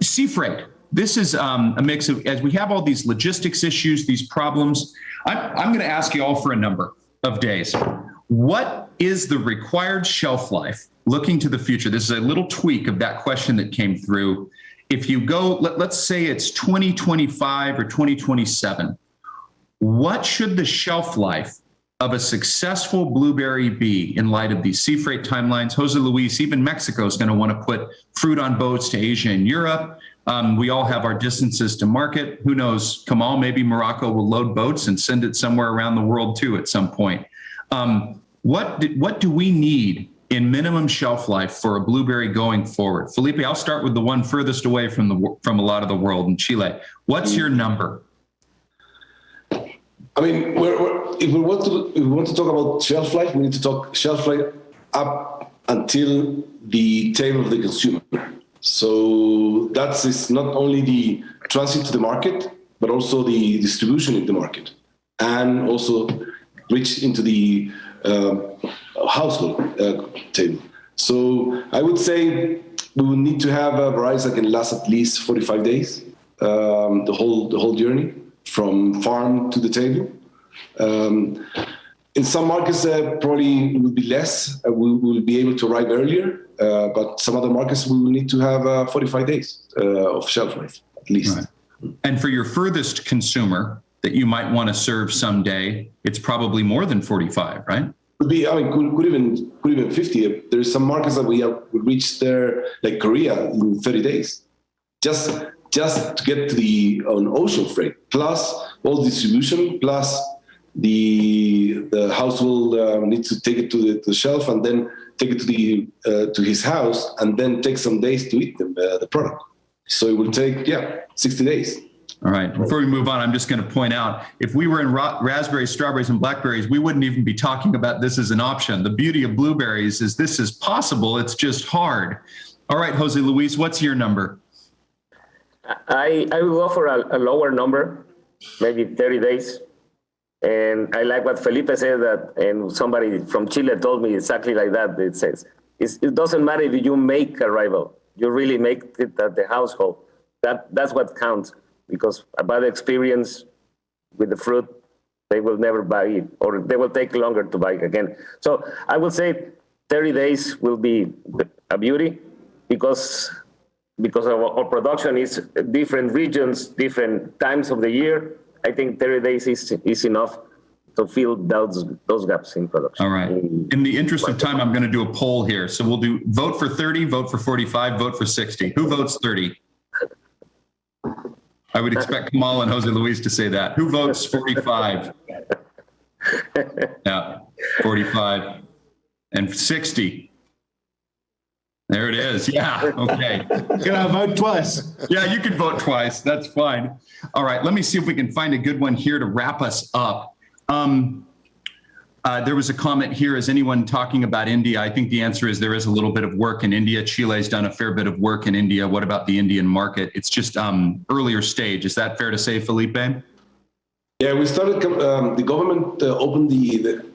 Speaker 3: sea freight. This is a mix of, as we have all these logistics issues, these problems, I'm going to ask you all for a number of days. What is the required shelf life looking to the future? This is a little tweak of that question that came through. If you go, let's say it's 2025 or 2027, what should the shelf life of a successful blueberry be in light of these sea freight timelines? Jose Luis, even Mexico is going to want to put fruit on boats to Asia and Europe. We all have our distances to market. Who knows, Kamal, maybe Morocco will load boats and send it somewhere around the world too at some point. What do we need in minimum shelf life for a blueberry going forward? Felipe, I'll start with the one furthest away from a lot of the world in Chile. What's your number?
Speaker 4: I mean, if we want to talk about shelf life, we need to talk shelf life up until the table of the consumer. So that's not only the transit to the market, but also the distribution in the market, and also reach into the household table. So I would say we will need to have a variety that can last at least 45 days, the whole journey from farm to the table. In some markets, probably will be less. We will be able to arrive earlier, but some other markets we will need to have 45 days of shelf life at least.
Speaker 3: Right. And for your furthest consumer that you might want to serve someday, it's probably more than 45, right?
Speaker 4: Could be. I mean, could even 50. There's some markets that we have reached there, like Korea, in 30 days, just to get to the ocean freight, plus all distribution, plus the household needs to take it to the shelf and then take it to his house and then take some days to eat the product. So it will take 60 days.
Speaker 3: All right. Before we move on, I'm just going to point out, if we were in raspberries, strawberries, and blackberries, we wouldn't even be talking about this as an option. The beauty of blueberries is this is possible. It's just hard. All right, Jose Luis, what's your number?
Speaker 5: I will offer a lower number, maybe 30 days. And I like what Felipe said that, and somebody from Chile told me exactly like that. It says, it doesn't matter if you make a rival, you really make it at the household. That's what counts, because a bad experience with the fruit, they will never buy it, or they will take longer to buy it again. So I would say 30 days will be a beauty, because our production is different regions, different times of the year. I think 30 days is enough to fill those gaps in production.
Speaker 3: All right. In the interest of time, I'm going to do a poll here. So we'll do vote for 30, vote for 45, vote for 60. Who votes 30? I would expect Kamal and Jose Luis to say that. Who votes 45? Yeah, 45 and 60. There it is. Yeah. Okay.
Speaker 8: Can I vote twice?
Speaker 3: Yeah, you can vote twice. That's fine. All right. Let me see if we can find a good one here to wrap us up. There was a comment here. Is anyone talking about India? I think the answer is there is a little bit of work in India. Chile's done a fair bit of work in India. What about the Indian market? It's just earlier stage. Is that fair to say, Felipe?
Speaker 4: Yeah, we started, the government opened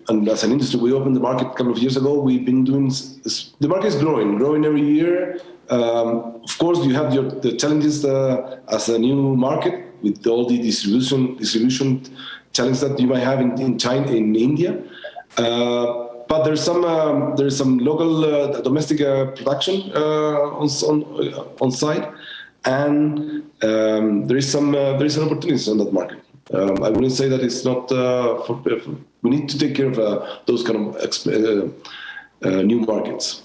Speaker 4: and as an industry, we opened the market a couple of years ago. We've been doing, the market is growing every year. Of course, you have the challenges as a new market with all the distribution challenge that you might have in China, in India. But there's some local domestic production on site, and there is an opportunity on that market. I wouldn't say that it's not. We need to take care of those kind of new markets.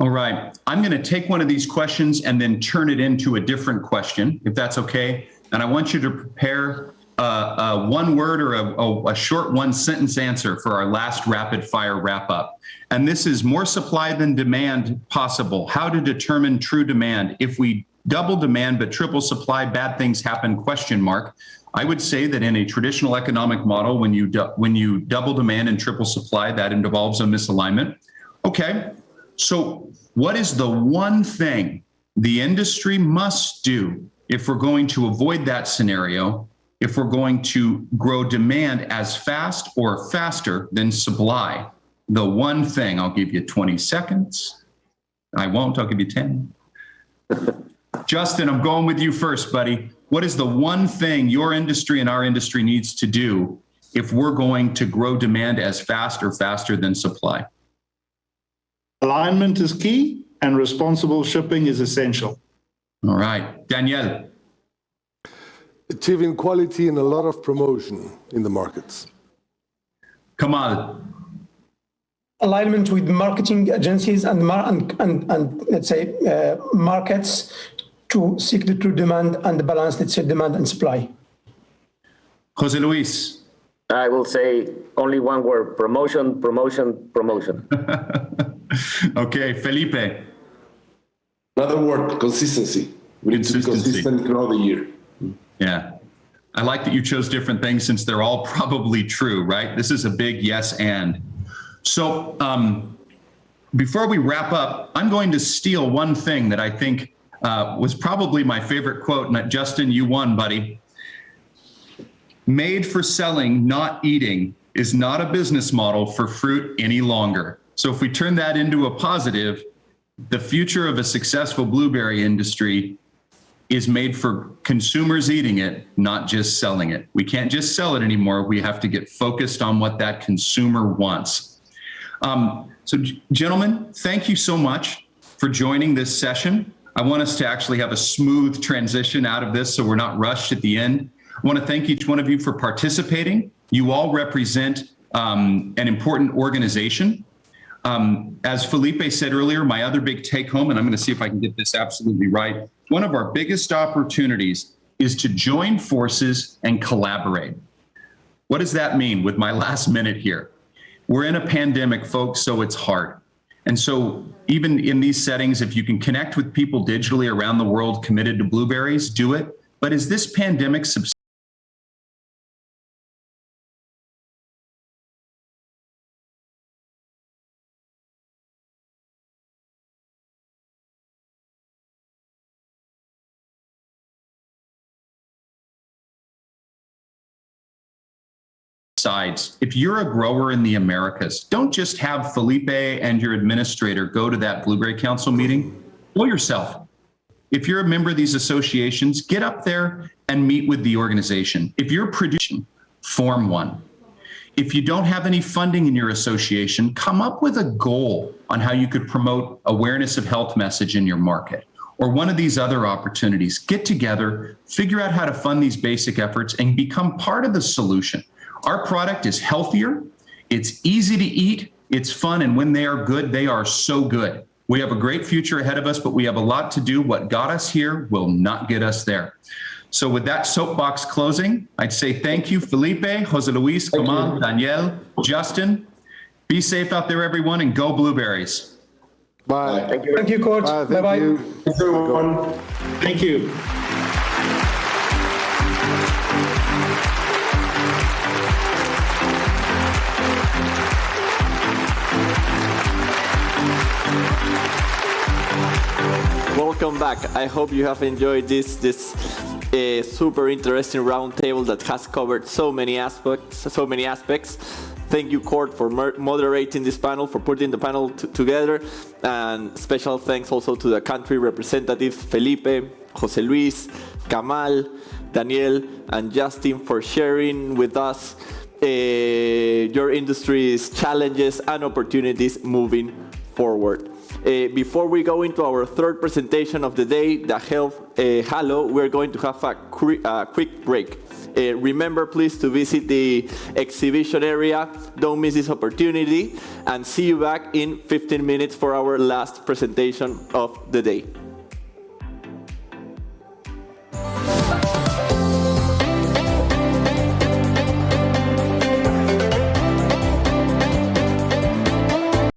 Speaker 3: All right. I'm going to take one of these questions and then turn it into a different question, if that's okay. And I want you to prepare one word or a short one sentence answer for our last rapid fire wrap up. And this is more supply than demand possible. How to determine true demand. If we double demand but triple supply, bad things happen, ? I would say that in a traditional economic model, when you double demand and triple supply, that involves a misalignment. Okay, so what is the one thing the industry must do if we're going to avoid that scenario, if we're going to grow demand as fast or faster than supply? The one thing, I'll give you 20 seconds. I won't, I'll give you 10. Justin, I'm going with you first, buddy. What is the one thing your industry and our industry needs to do if we're going to grow demand as fast or faster than supply?
Speaker 8: Alignment is key, and responsible shipping is essential.
Speaker 3: All right. Daniel.
Speaker 7: Achieving quality and a lot of promotion in the markets.
Speaker 3: Kamal.
Speaker 6: Alignment with marketing agencies and let's say markets to seek the true demand and the balance, let's say, demand and supply.
Speaker 3: Jose Luis.
Speaker 5: I will say only one word: promotion, promotion, promotion.
Speaker 3: Okay, Felipe.
Speaker 4: Another word: consistency. We need to be consistent throughout the year.
Speaker 3: Yeah. I like that you chose different things since they're all probably true, right? This is a big yes and. So before we wrap up, I'm going to steal one thing that I think was probably my favorite quote. And Justin, you won, buddy. Made for selling, not eating, is not a business model for fruit any longer. So if we turn that into a positive, the future of a successful blueberry industry is made for consumers eating it, not just selling it. We can't just sell it anymore. We have to get focused on what that consumer wants. So gentlemen, thank you so much for joining this session. I want us to actually have a smooth transition out of this so we're not rushed at the end. I want to thank each one of you for participating. You all represent an important organization. As Felipe said earlier, my other big take home, and I'm going to see if I can get this absolutely right, one of our biggest opportunities is to join forces and collaborate. What does that mean with my last minute here? We're in a pandemic, folks, so it's hard. And so even in these settings, if you can connect with people digitally around the world committed to blueberries, do it. But as this pandemic subsides, sides. If you're a grower in the Americas, don't just have Felipe and your administrator go to that Blueberry Council meeting. Go yourself. If you're a member of these associations, get up there and meet with the organization. If you're producing, form one. If you don't have any funding in your association, come up with a goal on how you could promote awareness of health message in your market, or one of these other opportunities. Get together, figure out how to fund these basic efforts, and become part of the solution. Our product is healthier, it's easy to eat, it's fun, and when they are good, they are so good. We have a great future ahead of us, but we have a lot to do. What got us here will not get us there. So with that soapbox closing, I'd say thank you, Felipe, Jose Luis, Kamal, Daniel, Justin. Be safe out there, everyone, and go Blueberries.
Speaker 7: Bye.
Speaker 6: Thank you, Coach.
Speaker 7: Bye.
Speaker 6: Bye-bye.
Speaker 7: Thank you.
Speaker 8: Thank you.
Speaker 2: Welcome back. I hope you have enjoyed this super interesting roundtable that has covered so many aspects. Thank you, Court, for moderating this panel, for putting the panel together, and special thanks also to the country representatives, Felipe, Jose Luis, Kamal, Daniel, and Justin, for sharing with us your industry's challenges and opportunities moving forward. Before we go into our third presentation of the day, the Health Halo, we're going to have a quick break. Remember, please, to visit the exhibition area. Don't miss this opportunity. And see you back in 15 minutes for our last presentation of the day.